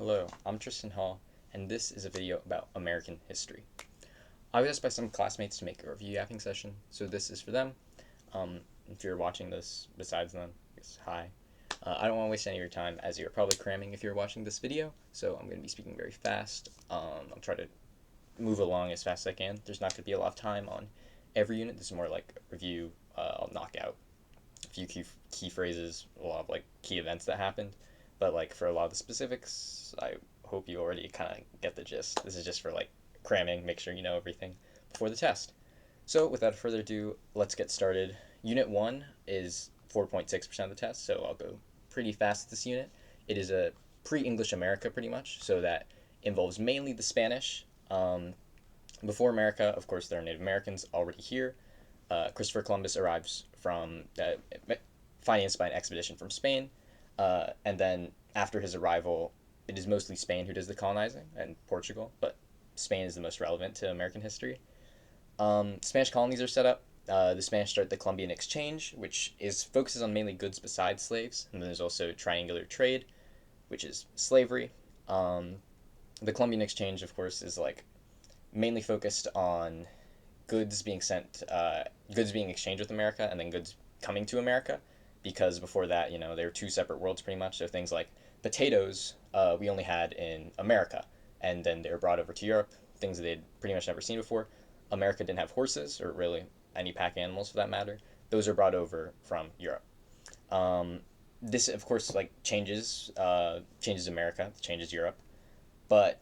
Hello, I'm Tristan Hall, and this is a video about American history. I was asked by some classmates to make a review yapping session, so this is for them. If you're watching this besides them, I guess hi. I don't want to waste any of your time, as you're probably cramming if you're watching this video, so I'm going to be speaking very fast. I'll try to move along as fast as I can. There's not going to be a lot of time on every unit. This is more like a review. I'll knock out a few key phrases, a lot of like key events that happened. But like for a lot of the specifics, I hope you already kind of get the gist. This is just for like cramming, make sure you know everything before the test. So without further ado, let's get started. Unit 1 is 4.6% of the test, so I'll go pretty fast this unit. It is a pre-English America pretty much, so that involves mainly the Spanish. Before America, of course, there are Native Americans already here. Christopher Columbus arrives from, financed by an expedition from Spain, and then after his arrival, it is mostly Spain who does the colonizing and Portugal, but Spain is the most relevant to American history. Spanish colonies are set up. The Spanish start the Columbian Exchange, which focuses on mainly goods besides slaves, and then there's also triangular trade, which is slavery. The Columbian Exchange, of course, is like mainly focused on goods being exchanged with America, and then goods coming to America, because before that, they were two separate worlds pretty much. So things like potatoes, we only had in America, and then they were brought over to Europe. Things that they'd pretty much never seen before. America didn't have horses, or really any pack animals for that matter. Those are brought over from Europe. This, of course, like changes America, changes Europe, but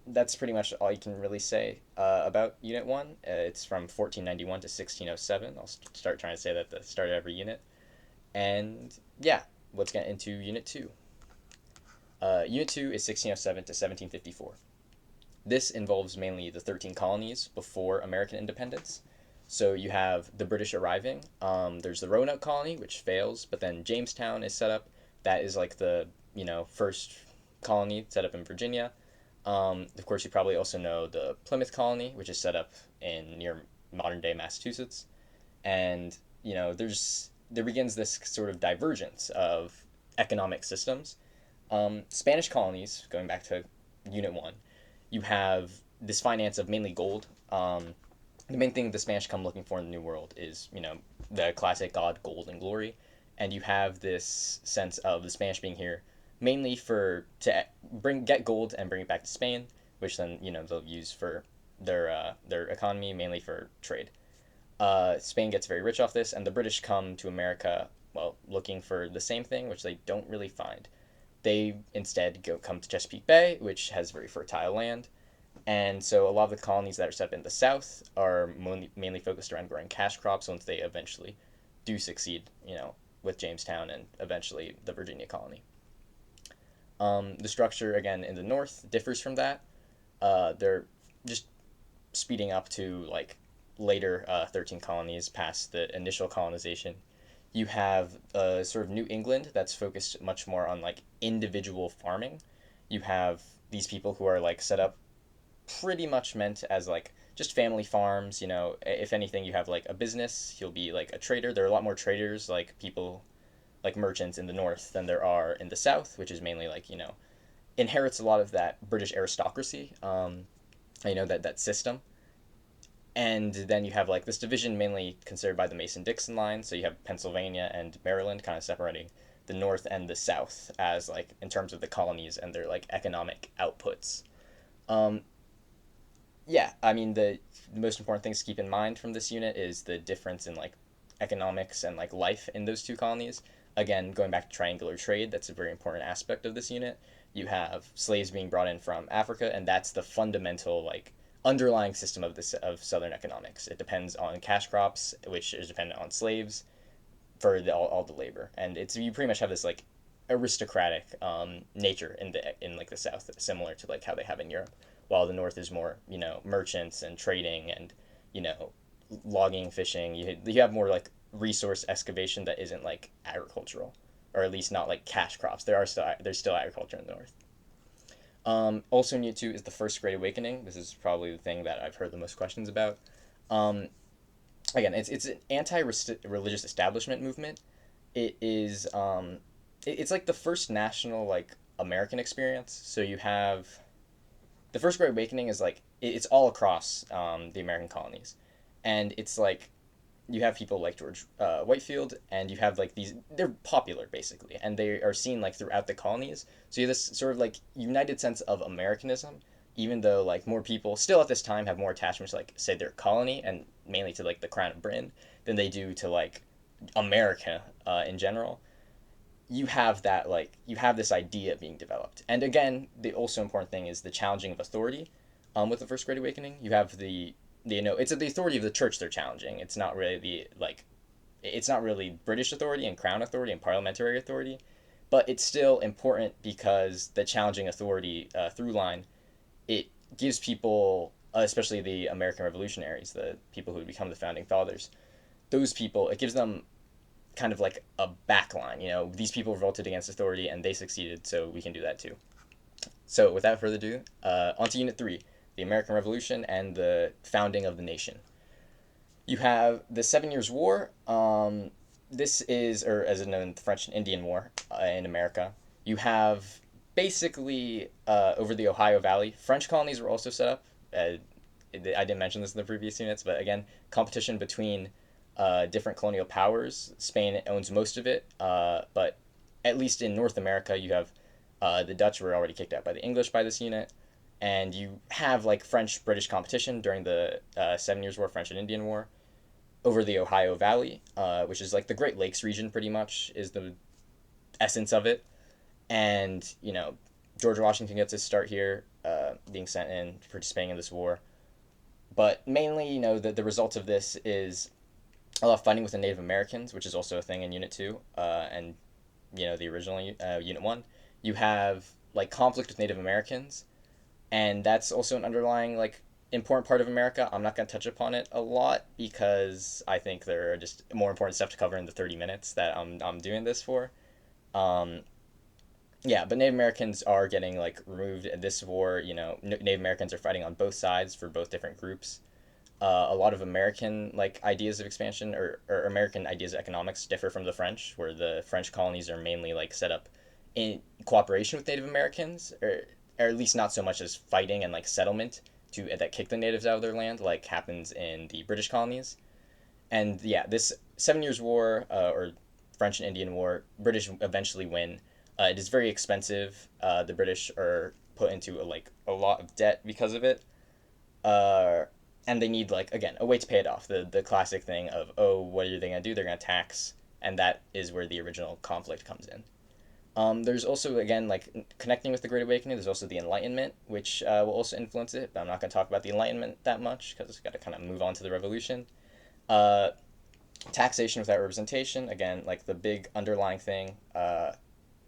that's pretty much all you can really say about Unit 1. It's from 1491 to 1607. I'll start trying to say that at the start of every unit. And yeah, let's get into Unit 2. Unit 2 is 1607 to 1754. This involves mainly the 13 colonies before American independence. So you have the British arriving. There's the Roanoke colony, which fails, but then Jamestown is set up. That is like the first colony set up in Virginia. Of course, you probably also know the Plymouth colony, which is set up in near modern day Massachusetts, and there begins this sort of divergence of economic systems. Spanish colonies, going back to Unit 1, you have this finance of mainly gold. The main thing the Spanish come looking for in the New World is, the classic god, gold, and glory. And you have this sense of the Spanish being here mainly to get gold and bring it back to Spain, which then, they'll use for their economy, mainly for trade. Spain gets very rich off this, and the British come to America, well, looking for the same thing, which they don't really find. They instead come to Chesapeake Bay, which has very fertile land. And so a lot of the colonies that are set up in the South are mainly focused around growing cash crops once they eventually do succeed, with Jamestown and eventually the Virginia colony. The structure, again, in the North differs from that. They're just speeding up to like later 13 colonies past the initial colonization. You have sort of New England that's focused much more on like individual farming. You have these people who are like set up pretty much meant as like just family farms. If anything, you have like a business, you'll be like a trader. There are a lot more traders, like people like merchants in the North than there are in the South, which is mainly like, inherits a lot of that British aristocracy, that system. And then you have like this division mainly considered by the Mason-Dixon line. So you have Pennsylvania and Maryland kind of separating the North and the South as like in terms of the colonies and their like economic outputs. Yeah, I mean the most important things to keep in mind from this unit is the difference in like economics and like life in those two colonies. Again, going back to triangular trade, that's a very important aspect of this unit. You have slaves being brought in from Africa, and that's the fundamental like underlying system of Southern economics. It depends on cash crops, which is dependent on slaves for all the labor, and you pretty much have this like aristocratic nature in like the South, similar to like how they have in Europe, while the North is more merchants and trading and you know logging, fishing. You have more like resource excavation that isn't like agricultural, or at least not like cash crops. There's still agriculture in the North. Also, in Unit 2 is the First Great Awakening. This is probably the thing that I've heard the most questions about. Um, Again, it's an anti-religious establishment movement. It is it's like the first national like American experience. So you have the First Great Awakening is like it's all across the American colonies, and it's like you have people like George Whitefield, and you have like these they're popular basically, and they are seen like throughout the colonies. So you have this sort of like united sense of Americanism, even though like more people still at this time have more attachments to like say their colony and mainly to like the Crown of Britain than they do to like America in general. You have that like you have this idea being developed, and again, the also important thing is the challenging of authority. With the First Great Awakening, you have the it's the authority of the church they're challenging. It's not really the like it's not really British authority and crown authority and parliamentary authority, but it's still important because the challenging authority through line it gives people, especially the American revolutionaries, the people who would become the founding fathers, those people, it gives them kind of like a backline. These people revolted against authority and they succeeded, so we can do that too. So, without further ado, on to Unit 3, the American Revolution and the founding of the nation. You have the Seven Years' War. This is, or as known, the French and Indian War in America. You have basically over the Ohio Valley. French colonies were also set up. I didn't mention this in the previous units, but again, competition between different colonial powers. Spain owns most of it, but at least in North America, you have the Dutch were already kicked out by the English by this unit, and you have like French British competition during the 7 Years' War, French and Indian War, over the Ohio Valley, which is like the Great Lakes region, pretty much is the essence of it, and George Washington gets his start here, being sent in, participating in this war, but mainly the result of this is a lot of fighting with the Native Americans, which is also a thing in Unit 2, and the original Unit 1. You have like conflict with Native Americans, and that's also an underlying like important part of America. I'm not going to touch upon it a lot because I think there are just more important stuff to cover in the 30 minutes that I'm doing this for. Um, yeah, but Native Americans are getting like removed in this war. Native Americans are fighting on both sides for both different groups. A lot of American like ideas of expansion or American ideas of economics differ from the French, where the French colonies are mainly like set up in cooperation with Native Americans, or at least not so much as fighting and like settlement to that kick the natives out of their land, like happens in the British colonies. And yeah, this 7 Years' War or French and Indian War, British eventually win. It is very expensive. The British are put into a lot of debt because of it. Uh, and they need like again a way to pay it off. The classic thing of, oh, what are they gonna do? They're gonna tax, and that is where the original conflict comes in. There's also again like connecting with the Great Awakening. There's also the Enlightenment, which will also influence it. But I'm not gonna talk about the Enlightenment that much because we've got to kind of move on to the Revolution. Uh, Taxation without representation. Again, like the big underlying thing.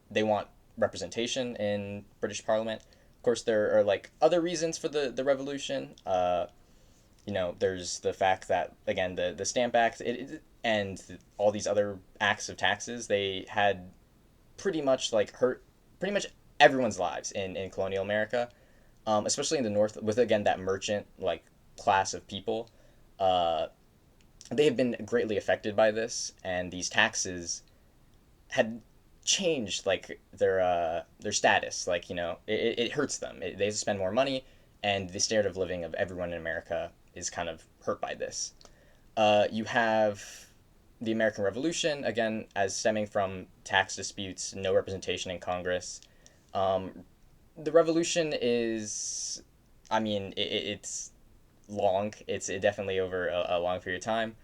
They want representation in British Parliament. Of course, there are like other reasons for the revolution. There's the fact that again the Stamp Act and all these other acts of taxes they had pretty much like hurt pretty much everyone's lives in colonial America, especially in the North with again that merchant like class of people. Uh, they have been greatly affected by this, and these taxes had changed like their status. Like it hurts them. They spend more money, and the standard of living of everyone in America is kind of hurt by this. You have the American Revolution, again, as stemming from tax disputes, no representation in Congress. Um, the Revolution is, I mean, it's long. It's definitely over a long period of time.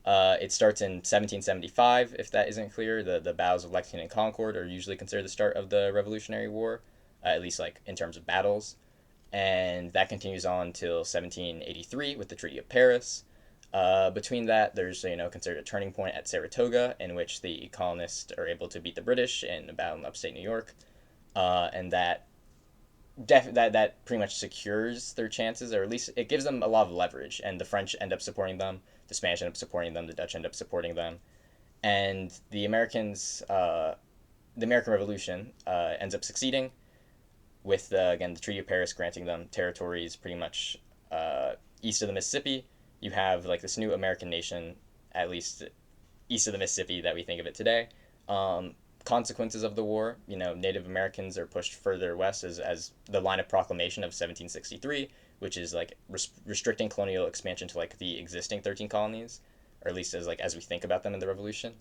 It starts in 1775, if that isn't clear. The battles of Lexington and Concord are usually considered the start of the Revolutionary War, at least like in terms of battles. And that continues on till 1783 with the Treaty of Paris. Between that, there's considered a turning point at Saratoga, in which the colonists are able to beat the British in a battle in upstate New York, and that pretty much secures their chances, or at least it gives them a lot of leverage. And the French end up supporting them, the Spanish end up supporting them, the Dutch end up supporting them, and the American Revolution ends up succeeding with again the Treaty of Paris granting them territories pretty much east of the Mississippi. You have like this new American nation, at least east of the Mississippi that we think of it today, consequences of the war. Native Americans are pushed further west as the line of proclamation of 1763, which is like restricting colonial expansion to like the existing 13 colonies, or at least as we think about them in the Revolution.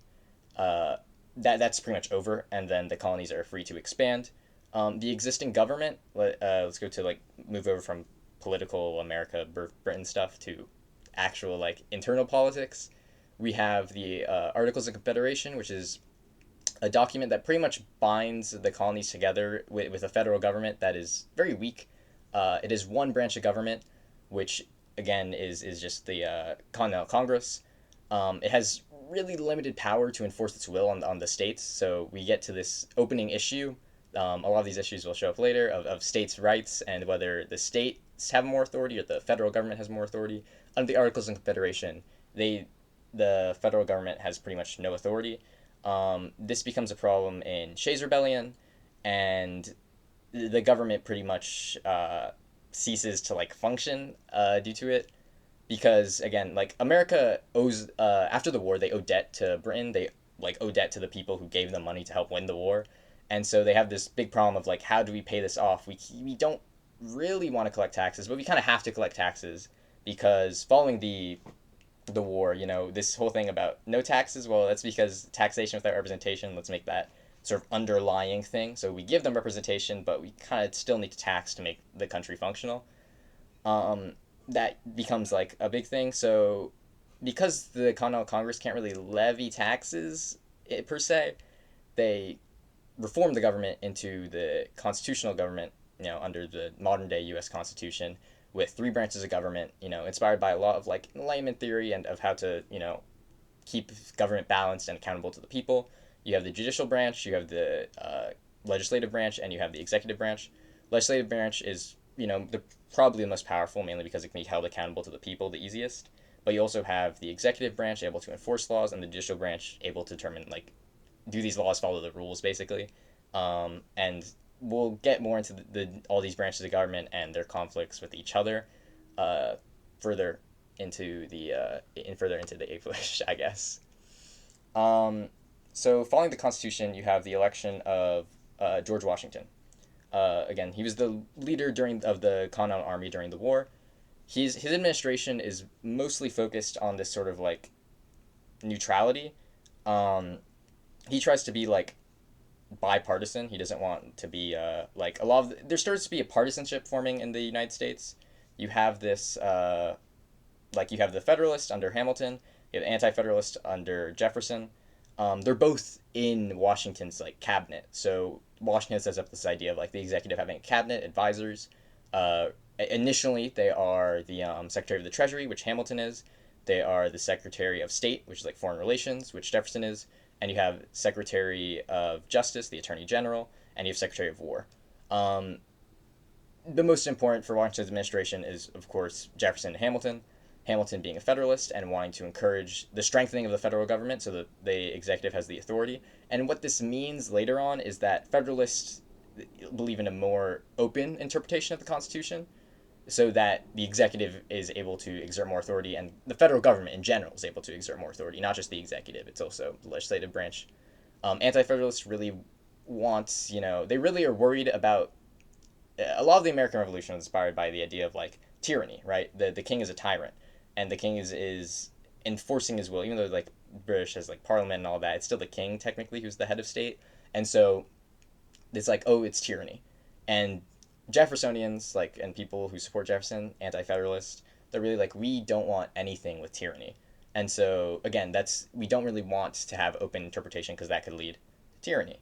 Uh, that's pretty much over, and then the colonies are free to expand. The existing government. Let's go to like move over from political America, Britain stuff to actual like internal politics. We have the Articles of Confederation, which is a document that pretty much binds the colonies together with a federal government that is very weak. It is one branch of government, which again is just the Continental Congress. It has really limited power to enforce its will on the states. So we get to this opening issue. A lot of these issues will show up later of states' rights and whether the states have more authority or the federal government has more authority. Under the Articles of Confederation, the federal government has pretty much no authority. This becomes a problem in Shays' Rebellion, and the government pretty much ceases to like function due to it, because again, like America owes after the war they owe debt to Britain. They like owe debt to the people who gave them money to help win the war, and so they have this big problem of like, how do we pay this off? We don't really want to collect taxes, but we kind of have to collect taxes because following the war, this whole thing about no taxes, well, that's because taxation without representation, let's make that sort of underlying thing. So we give them representation, but we kind of still need to tax to make the country functional. That becomes like a big thing. So because the Continental Congress can't really levy taxes per se, they reform the government into the constitutional government, under the modern day U.S. Constitution, with three branches of government, inspired by a lot of like Enlightenment theory and of how to, keep government balanced and accountable to the people. You have the judicial branch, you have the legislative branch, and you have the executive branch. Legislative branch is, probably the most powerful, mainly because it can be held accountable to the people the easiest. But you also have the executive branch able to enforce laws, and the judicial branch able to determine like, do these laws follow the rules, basically. And we'll get more into all these branches of government and their conflicts with each other further into the APUSH, I guess. So following the Constitution, you have the election of George Washington. Again, he was the leader of the Continental Army during the war. His administration is mostly focused on this sort of like neutrality. He tries to be like bipartisan. He doesn't want to be like a lot of there starts to be a partisanship forming in the United States. You have this you have the Federalist under Hamilton, you have the Anti-Federalist under Jefferson. They're both in Washington's like cabinet. So Washington sets up this idea of like the executive having a cabinet, advisors. Initially, they are the Secretary of the Treasury, which Hamilton is. They are the Secretary of State, which is like Foreign Relations, which Jefferson is. And you have Secretary of Justice, the Attorney General, and you have Secretary of War. The most important for Washington's administration is, of course, Jefferson and Hamilton. Hamilton being a Federalist and wanting to encourage the strengthening of the federal government so that the executive has the authority. And what this means later on is that Federalists believe in a more open interpretation of the Constitution, so that the executive is able to exert more authority and the federal government in general is able to exert more authority, not just the executive, it's also the legislative branch. Anti-Federalists really want, they really are worried about, a lot of the American Revolution was inspired by the idea of like tyranny, right? The king is a tyrant, and the king is enforcing his will, even though like British has like parliament and all that, it's still the king technically who's the head of state. And so it's like, oh, it's tyranny. And Jeffersonians, like, and people who support Jefferson, anti-federalists, they're really like, we don't want anything with tyranny. And so again, we don't really want to have open interpretation because that could lead to tyranny.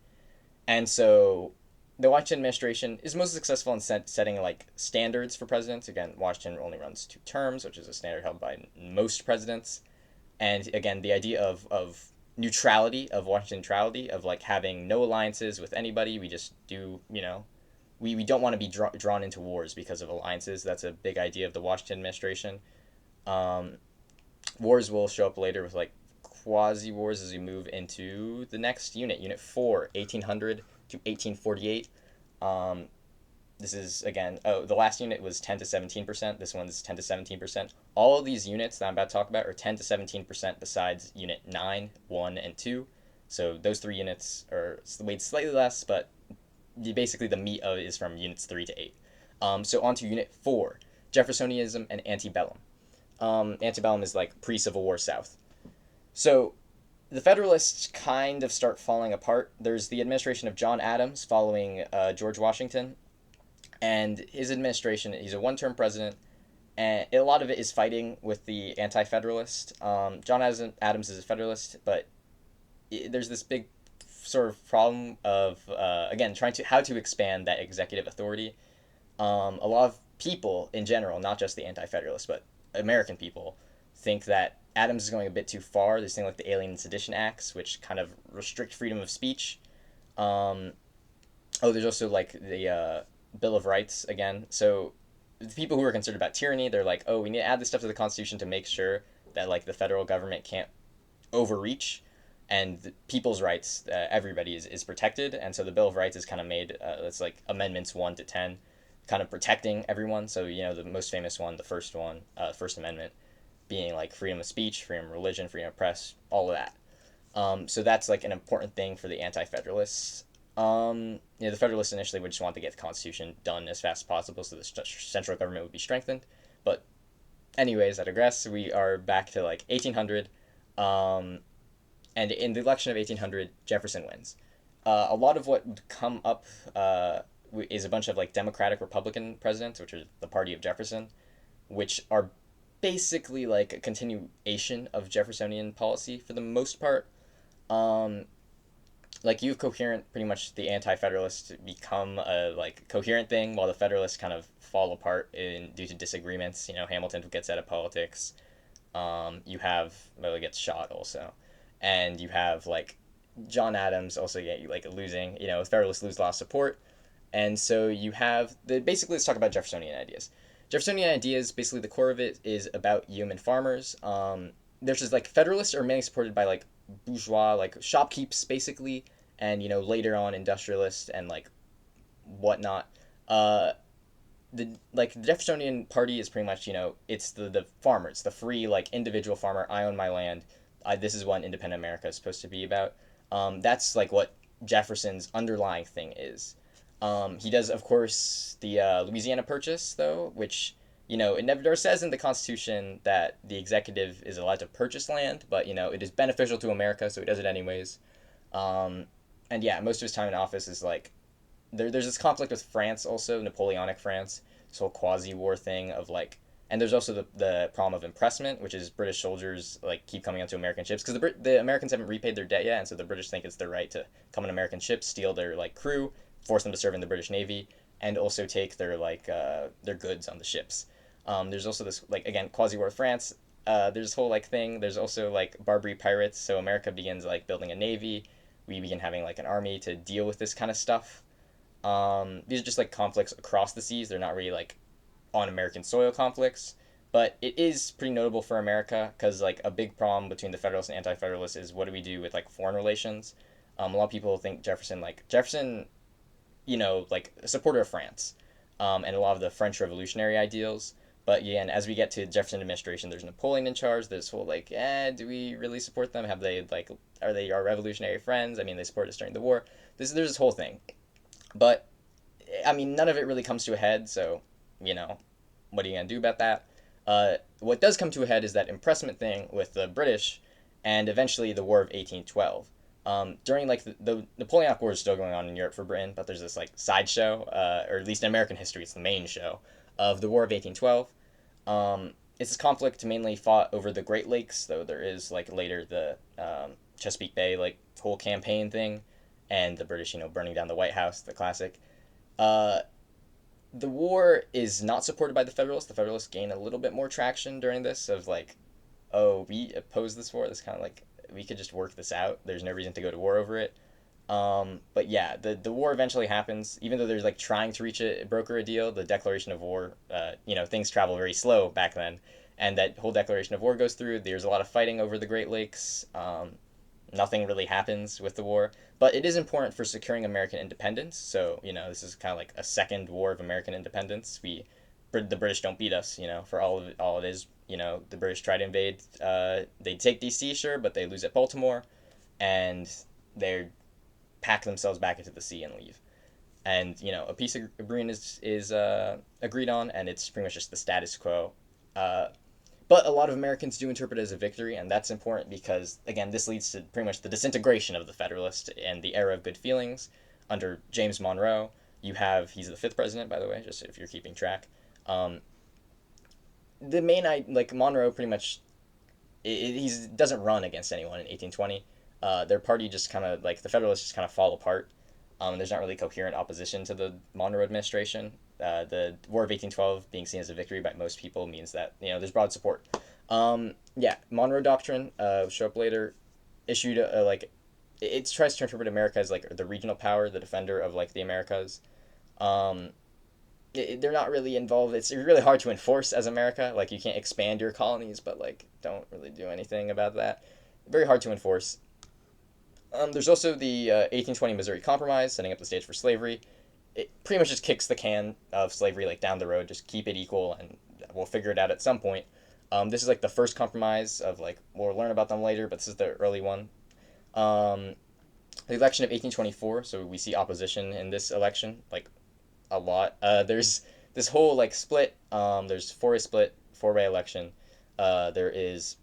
And so the Washington administration is most successful in setting like standards for presidents. Again, Washington only runs 2 terms, which is a standard held by most presidents. And again, the idea of neutrality, of Washington neutrality, of like having no alliances with anybody. We just do, we don't want to be drawn into wars because of alliances. That's a big idea of the Washington administration. Wars will show up later with like quasi-wars as we move into the next unit, Unit 4, 1800 to 1848. This is, again, the last unit was 10 to 17%. This one's 10 to 17%. All of these units that I'm about to talk about are 10 to 17% besides Unit 9, 1, and 2. So those 3 units are weighed slightly less, but basically the meat of it is from units 3 to 8. So on to unit 4, Jeffersonianism and antebellum. Antebellum is like pre-Civil War South. So the Federalists kind of start falling apart. There's the administration of John Adams following George Washington, and his administration, he's a one-term president, and a lot of it is fighting with the anti-federalist. John Adams is a federalist, but there's this big sort of problem of again trying to how to expand that executive authority. A lot of people in general, not just the anti-federalists, but American people, think that Adams is going a bit too far. There's things like the Alien and Sedition Acts, which kind of restrict freedom of speech. Um, there's also like the Bill of Rights again. So the people who are concerned about tyranny, they're like, oh, we need to add this stuff to the Constitution to make sure that like the federal government can't overreach, and the people's rights, everybody is protected. And so the Bill of Rights is kind of made, it's like amendments 1 to 10, kind of protecting everyone. So, the most famous one, the first one, First Amendment, being like freedom of speech, freedom of religion, freedom of press, all of that. So that's like an important thing for the anti-federalists. The Federalists initially would just want to get the Constitution done as fast as possible so the central government would be strengthened. But anyways, I digress. We are back to like 1800. And in the election of 1800, Jefferson wins. A lot of what would come up is a bunch of like Democratic Republican presidents, which are the party of Jefferson, which are basically like a continuation of Jeffersonian policy for the most part. Like you coherent, pretty much the anti-federalists become a like coherent thing, while the federalists kind of fall apart due to disagreements. Hamilton gets out of politics. You have gets shot also, and you have like John Adams also like losing. The Federalists lose a lot of support, and so you have basically let's talk about Jeffersonian ideas. Jeffersonian ideas, basically the core of it is about yeoman farmers. There's just like Federalists are mainly supported by like bourgeois, like shopkeepers basically, and later on industrialists and like whatnot. The Jeffersonian party is pretty much it's the farmers, the free like individual farmer. I own my land. This is what an independent America is supposed to be about. That's like what Jefferson's underlying thing is. He does, of course, the Louisiana Purchase, though, which, it never says in the Constitution that the executive is allowed to purchase land, but, it is beneficial to America, so he does it anyways. And yeah, most of his time in office is like, there's this conflict with France also, Napoleonic France, this whole quasi-war thing of like, and there's also the problem of impressment, which is British soldiers like keep coming onto American ships because the Americans haven't repaid their debt yet, and so the British think it's their right to come on American ships, steal their like crew, force them to serve in the British Navy, and also take their like their goods on the ships. There's also this like again quasi-war with France. There's this whole like thing. There's also like Barbary pirates. So America begins like building a navy. We begin having like an army to deal with this kind of stuff. These are just like conflicts across the seas. They're not really like on American soil conflicts, but it is pretty notable for America because like a big problem between the Federalists and Anti-Federalists is what do we do with like foreign relations. A lot of people think Jefferson, like a supporter of France, and a lot of the French revolutionary ideals. But yeah, and as we get to the Jefferson administration, there's Napoleon in charge. There's whole like, do we really support them? Are they our revolutionary friends? I mean, they supported us during the war. There's this whole thing, but I mean, none of it really comes to a head. So, what are you gonna do about that? What does come to a head is that impressment thing with the British, and eventually the War of 1812. During like the Napoleonic War is still going on in Europe for Britain, but there's this like sideshow, or at least in American history, it's the main show of the War of 1812. It's this conflict mainly fought over the Great Lakes, though there is like later the Chesapeake Bay like whole campaign thing, and the British burning down the White House, the classic. The war is not supported by the Federalists. The Federalists gain a little bit more traction during this of like, oh, we oppose this war. This kind of like we could just work this out. There's no reason to go to war over it. But yeah, the war eventually happens. Even though there's like trying to broker a deal, the declaration of war, things travel very slow back then, and that whole declaration of war goes through. There's a lot of fighting over the Great Lakes. Nothing really happens with the war, but it is important for securing American independence. So this is kind of like a second war of American independence. The British don't beat us. For all it is. The British try to invade. They take DC, sure, but they lose at Baltimore, and they pack themselves back into the sea and leave. And a peace agreement is agreed on, and it's pretty much just the status quo. Uh, but a lot of Americans do interpret it as a victory, and that's important because, again, this leads to pretty much the disintegration of the Federalist and the era of good feelings under James Monroe. He's the fifth president, by the way, just if you're keeping track. Um, the main, like, Monroe pretty much, he doesn't run against anyone in 1820. Their party just kind of, like, the Federalists just kind of fall apart. There's not really coherent opposition to the Monroe administration. The War of 1812 being seen as a victory by most people means that there's broad support. Yeah, Monroe Doctrine, show up later, issued like it tries to interpret America as like the regional power, the defender of like the Americas. Um, they're not really involved. It's really hard to enforce as America. Like you can't expand your colonies, but like don't really do anything about that. Very hard to enforce. There's also the 1820 Missouri Compromise, setting up the stage for slavery. It pretty much just kicks the can of slavery like down the road. Just keep it equal, and we'll figure it out at some point. This is like the first compromise of like we'll learn about them later, but this is the early one. Um, the election of 1824, so we see opposition in this election like a lot. There's this whole like split. There's four-way election. There is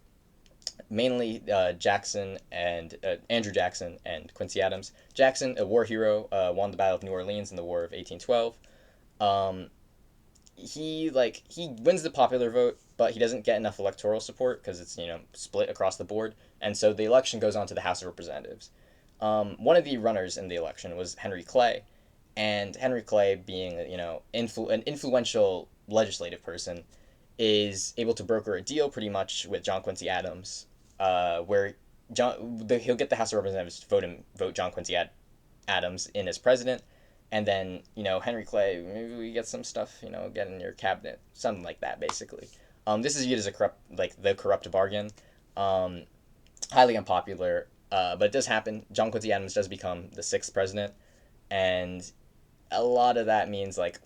mainly Jackson and Andrew Jackson and Quincy Adams. Jackson, a war hero, won the Battle of New Orleans in the War of 1812. Um, he wins the popular vote, but he doesn't get enough electoral support because it's split across the board, and so the election goes on to the House of Representatives. One of the runners in the election was Henry Clay, and Henry Clay, being an influential legislative person, is able to broker a deal pretty much with John Quincy Adams, where he'll get the House of Representatives to vote John Quincy Adams in as president, and then Henry Clay, maybe we get some stuff get in your cabinet, something like that basically. This is viewed as the corrupt bargain, um, highly unpopular, but it does happen. John Quincy Adams does become the sixth president, and a lot of that means like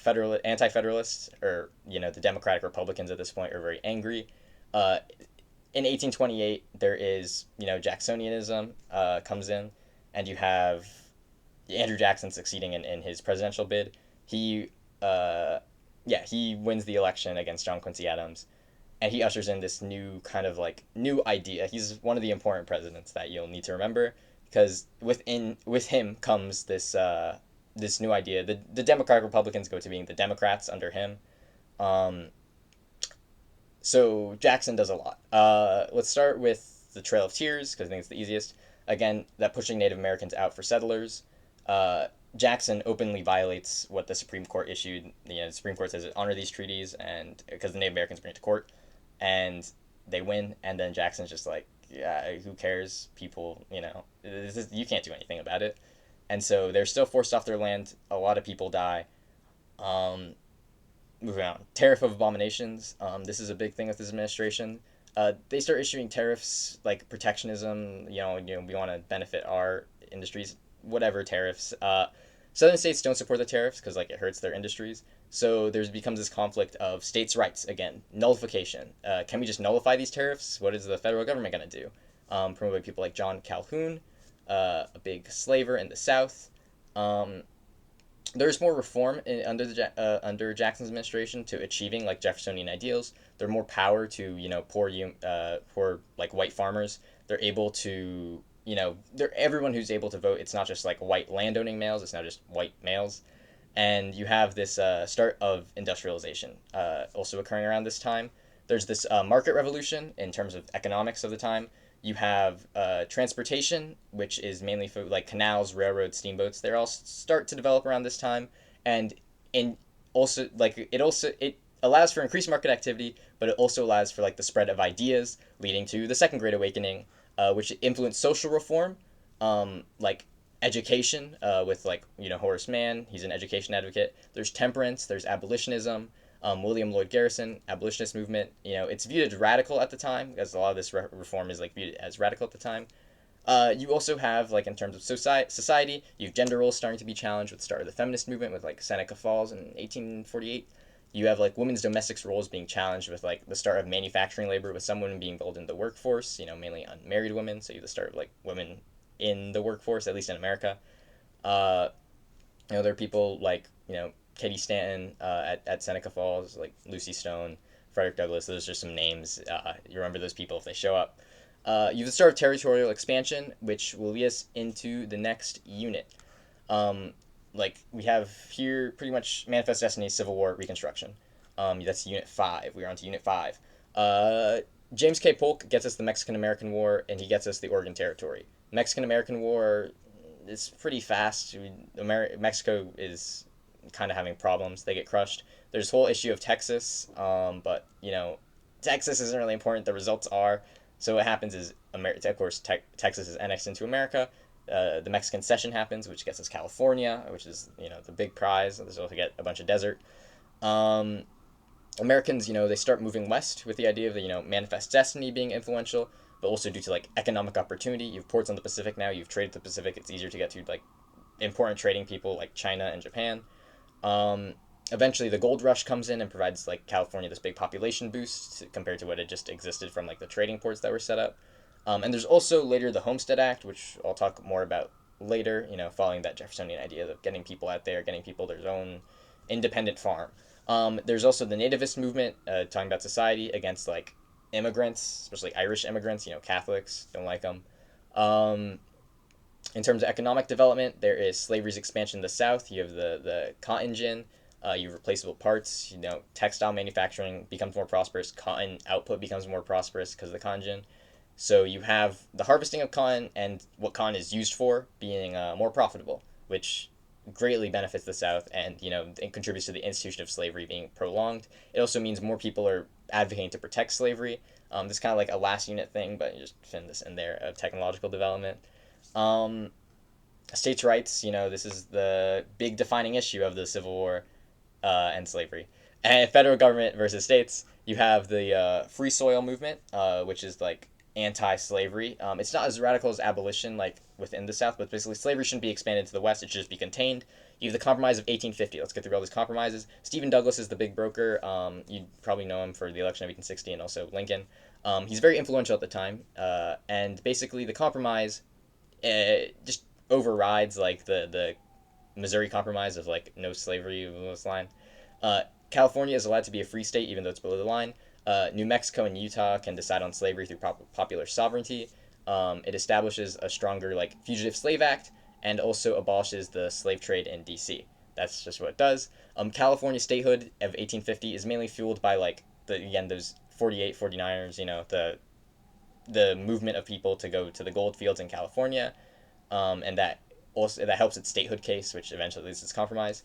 anti-federalists, or the Democratic Republicans at this point are very angry. Uh, in 1828, there is Jacksonianism comes in, and you have Andrew Jackson succeeding in his presidential bid. He he wins the election against John Quincy Adams, and he ushers in this new kind of like new idea. He's one of the important presidents that you'll need to remember because with him comes this new idea. The Democratic Republicans go to being the Democrats under him. Um, so Jackson does a lot. Let's start with the Trail of Tears because I think it's the easiest. Again, that pushing Native Americans out for settlers. Jackson openly violates what the Supreme Court issued. The Supreme Court says honor these treaties, and because the Native Americans bring it to court, and they win, and then Jackson's just like, yeah, who cares? People, you can't do anything about it, and so they're still forced off their land. A lot of people die. Um, Moving on, tariff of abominations. This is a big thing with this administration. They start issuing tariffs like protectionism. We want to benefit our industries, whatever tariffs. Southern states don't support the tariffs because like it hurts their industries. So becomes this conflict of states' rights again, nullification. Can we just nullify these tariffs? What is the federal government going to do? Promoted by people like John Calhoun, a big slaver in the South. There's more reform under Jackson's administration to achieving like Jeffersonian ideals. There's more power to poor like white farmers. They're able to they're everyone who's able to vote. It's not just like white landowning males. It's not just white males, and you have this start of industrialization also occurring around this time. There's this market revolution in terms of economics of the time. You have transportation, which is mainly for like canals, railroads, steamboats. They all start to develop around this time, and also like it allows for increased market activity, but it also allows for like the spread of ideas, leading to the Second Great Awakening, which influenced social reform, like education, with like Horace Mann. He's an education advocate. There's temperance. There's abolitionism. William Lloyd Garrison, abolitionist movement. It's viewed as radical at the time, because a lot of this reform is like viewed as radical at the time. You also have like in terms of society, you have gender roles starting to be challenged with the start of the feminist movement with like Seneca Falls in 1848. You have like women's domestic roles being challenged with like the start of manufacturing labor, with some women being pulled into the workforce. Mainly unmarried women. So you have the start of like women in the workforce, at least in America. Uh, there are people like, Katie Stanton at Seneca Falls, like Lucy Stone, Frederick Douglass. Those are some names. You remember those people if they show up. You have the start of territorial expansion, which will lead us into the next unit. Um, we have here pretty much Manifest Destiny, Civil War, Reconstruction. That's Unit 5. We're on to Unit 5. Uh, James K. Polk gets us the Mexican American War, and he gets us the Oregon Territory. Mexican American War is pretty fast. Mexico is kind of having problems. They get crushed. There's a whole issue of Texas, but, Texas isn't really important. The results are. So what happens is, of course, Texas is annexed into America. The Mexican Cession happens, which gets us California, which is, the big prize. There's also get a bunch of desert. Um, Americans, they start moving west with the idea of the, Manifest Destiny being influential, but also due to, like, economic opportunity. You have ports on the Pacific now. You've traded the Pacific. It's easier to get to, like, important trading people like China and Japan. Um, Eventually, the gold rush comes in and provides, like, California this big population boost compared to what had just existed from, like, the trading ports that were set up. And there's also later the Homestead Act, which I'll talk more about later, following that Jeffersonian idea of getting people out there, getting people their own independent farm. There's also the nativist movement, talking about society against, like, immigrants, especially Irish immigrants, Catholics, don't like them. Um, in terms of economic development, there is slavery's expansion in the South. You have the cotton gin. You have replaceable parts. Textile manufacturing becomes more prosperous. Cotton output becomes more prosperous because of the cotton gin. So you have the harvesting of cotton and what cotton is used for being more profitable, which greatly benefits the South, and it contributes to the institution of slavery being prolonged. It also means more people are advocating to protect slavery. This is kind of like a last unit thing, but you just fit this in there of technological development. Um, States' rights, this is the big defining issue of the Civil War and slavery. And federal government versus states, you have the free soil movement, which is like anti-slavery. It's not as radical as abolition, like within the South, but basically slavery shouldn't be expanded to the West. It should just be contained. You have the Compromise of 1850. Let's get through all these compromises. Stephen Douglas is the big broker. You probably know him for the election of 1860 and also Lincoln. He's very influential at the time, and basically the compromise just overrides like the Missouri Compromise of like no slavery this line. California is allowed to be a free state even though it's below the line. New Mexico and Utah can decide on slavery through popular sovereignty. It establishes a stronger like Fugitive Slave Act and also abolishes the slave trade in D.C. That's just what it does. California statehood of 1850 is mainly fueled by like those 49ers, the movement of people to go to the gold fields in California, and that helps its statehood case, which eventually leads to its compromise.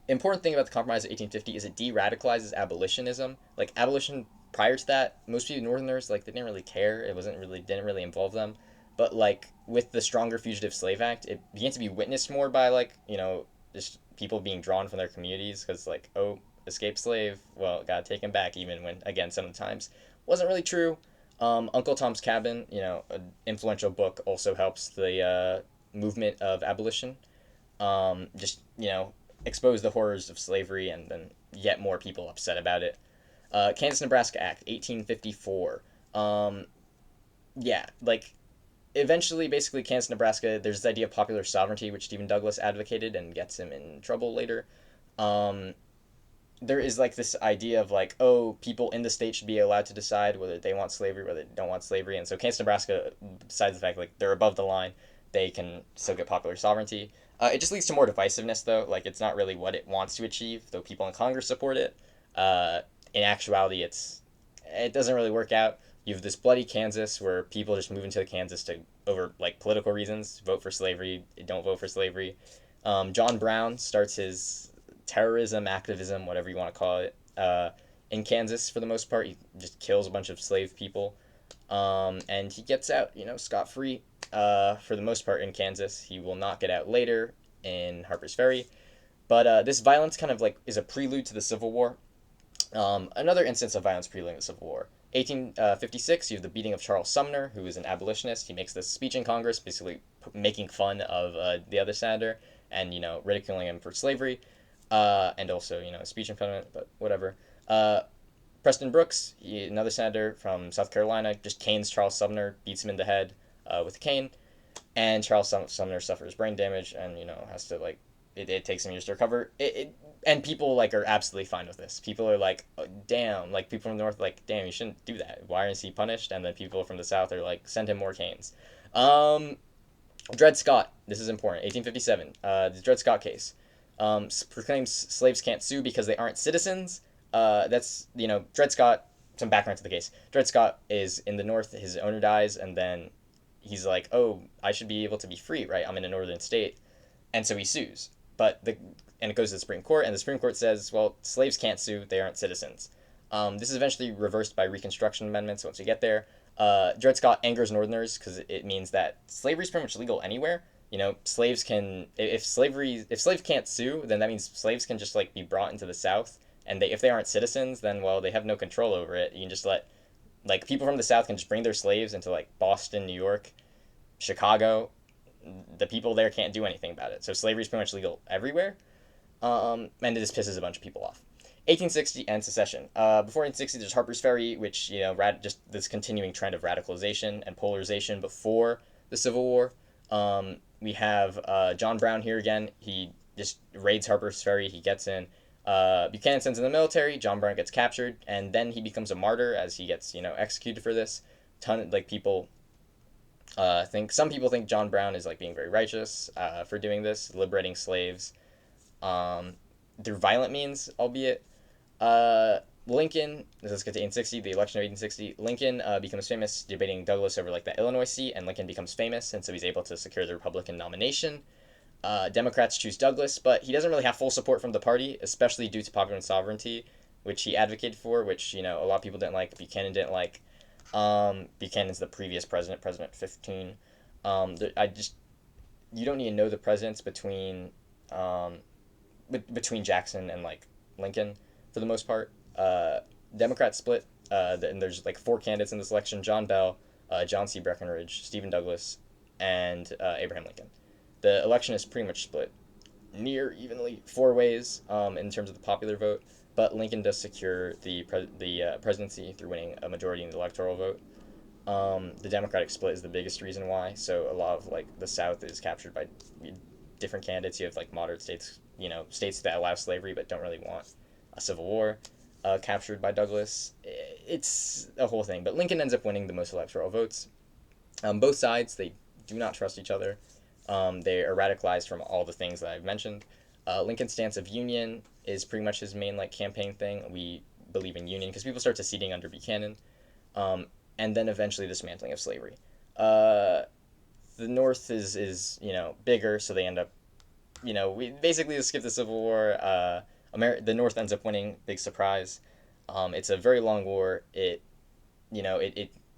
Important thing about the Compromise of 1850 is it de-radicalizes abolitionism. Like abolition prior to that, most people Northerners like they didn't really care. It didn't really involve them. But like with the stronger Fugitive Slave Act, it began to be witnessed more by like just people being drawn from their communities because like escaped slave, well gotta take him back even when again some of the times wasn't really true. Uncle Tom's Cabin, an influential book, also helps the movement of abolition. Just expose the horrors of slavery and then get more people upset about it. Kansas-Nebraska Act, 1854. Yeah, like eventually, basically, Kansas-Nebraska, there's this idea of popular sovereignty, which Stephen Douglas advocated and gets him in trouble later. Um, there is like this idea of like, people in the state should be allowed to decide whether they want slavery, whether they don't want slavery, and so Kansas-Nebraska, besides the fact like they're above the line, they can still get popular sovereignty. It just leads to more divisiveness, though. Like, it's not really what it wants to achieve, though people in Congress support it. In actuality, it doesn't really work out. You have this bloody Kansas where people just move into Kansas to over like political reasons, vote for slavery, don't vote for slavery. John Brown starts his terrorism, activism, whatever you want to call it, in Kansas for the most part. He just kills a bunch of slave people, and he gets out, scot free. For the most part in Kansas. He will not get out later in Harper's Ferry. But this violence kind of like is a prelude to the Civil War. Another instance of violence preluding the Civil War. 1856, you have the beating of Charles Sumner, who is an abolitionist. He makes this speech in Congress, basically making fun of the other senator and, ridiculing him for slavery. And also, a speech impediment, but whatever. Preston Brooks, another senator from South Carolina, just canes Charles Sumner, beats him in the head. with a cane, and Charles Sumner suffers brain damage and has to like it takes him years to recover. And people like are absolutely fine with this. People are like, oh, damn, like people from the north like, damn, you shouldn't do that. Why is he punished? And then people from the south are like, send him more canes. Dred Scott, this is important. 1857, the Dred Scott case proclaims slaves can't sue because they aren't citizens. That's Dred Scott. Some background to the case. Dred Scott is in the north. His owner dies, and then he's like, oh, I should be able to be free, right? I'm in a northern state, and so he sues. And it goes to the Supreme Court, and the Supreme Court says, well, slaves can't sue; they aren't citizens. This is eventually reversed by Reconstruction amendments once we get there. Dred Scott angers Northerners because it means that slavery is pretty much legal anywhere. Slaves can if slaves can't sue, then that means slaves can just like be brought into the South, and if they aren't citizens, then well they have no control over it. You can just let like people from the South can just bring their slaves into like Boston, New York, Chicago. The people there can't do anything about it. So slavery is pretty much legal everywhere. And it just pisses a bunch of people off. 1860 and secession. Before 1860, there's Harper's Ferry, which just this continuing trend of radicalization and polarization before the Civil War. We have John Brown here again. He just raids Harper's Ferry. He gets in. Buchanan sends in the military. John Brown gets captured, and then he becomes a martyr as he gets executed for this. People some people think John Brown is like being very righteous for doing this, liberating slaves through violent means, albeit. Lincoln, let's get to 1860, the election of 1860. Lincoln becomes famous debating Douglas over like the Illinois seat, and Lincoln becomes famous, and so he's able to secure the Republican nomination. Democrats choose Douglas, but he doesn't really have full support from the party, especially due to popular sovereignty, which he advocated for, which a lot of people didn't like. Buchanan didn't like. Buchanan's the previous president, President 15. You don't need to know the presidents between Jackson and like Lincoln for the most part. Democrats split, and there's like 4 candidates in this election: John Bell, John C. Breckinridge, Stephen Douglas, and Abraham Lincoln. The election is pretty much split near evenly 4 ways in terms of the popular vote, but Lincoln does secure the presidency through winning a majority in the electoral vote. The Democratic split is the biggest reason why, so a lot of like the South is captured by different candidates. You have like moderate states, states that allow slavery but don't really want a civil war, captured by Douglas. It's a whole thing, but Lincoln ends up winning the most electoral votes. Both sides, they do not trust each other. They are radicalized from all the things that I've mentioned. Lincoln's stance of union is pretty much his main like campaign thing. We believe in union because people start seceding under Buchanan, and then eventually dismantling of slavery. The North is bigger, so they end up, we basically just skip the Civil War. The North ends up winning, big surprise. It's a very long war. It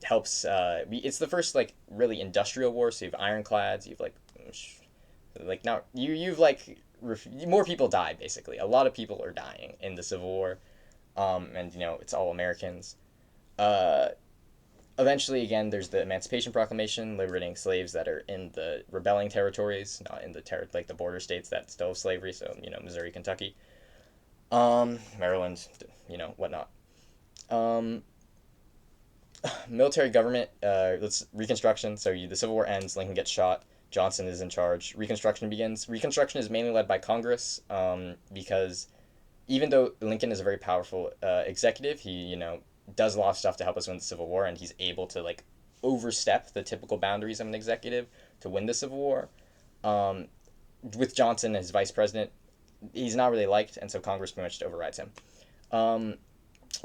helps. It's the first like really industrial war. So you have ironclads. You have like now you've like more people die basically. A lot of people are dying in the Civil War, and it's all Americans. Eventually, again, there's the Emancipation Proclamation, liberating slaves that are in the rebelling territories, not in the like the border states that still have slavery. So Missouri, Kentucky, Maryland, whatnot. Military government. Reconstruction. So the Civil War ends. Lincoln gets shot. Johnson is in charge. Reconstruction begins. Reconstruction is mainly led by Congress, because even though Lincoln is a very powerful executive, he does a lot of stuff to help us win the Civil War, and he's able to like overstep the typical boundaries of an executive to win the Civil War. With Johnson as vice president, he's not really liked, and so Congress pretty much overrides him.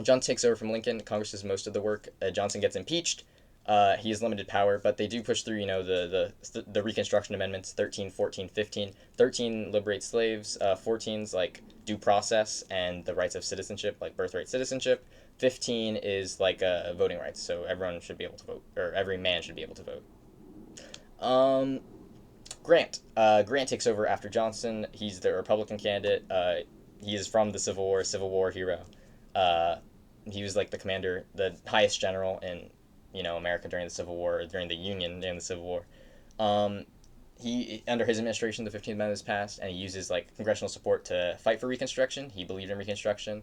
Johnson takes over from Lincoln. Congress does most of the work. Johnson gets impeached. He has limited power, but they do push through, the Reconstruction Amendments, 13, 14, 15. 13 liberates slaves. 14's like due process and the rights of citizenship, like birthright citizenship. 15 is like voting rights, so everyone should be able to vote, or every man should be able to vote. Grant. Grant takes over after Johnson. He's the Republican candidate. He is from the Civil War hero. He was like the commander, the highest general in America during the Civil War, during the Union during the Civil War. He under his administration, the 15th Amendment was passed, and he uses like congressional support to fight for Reconstruction. He believed in Reconstruction,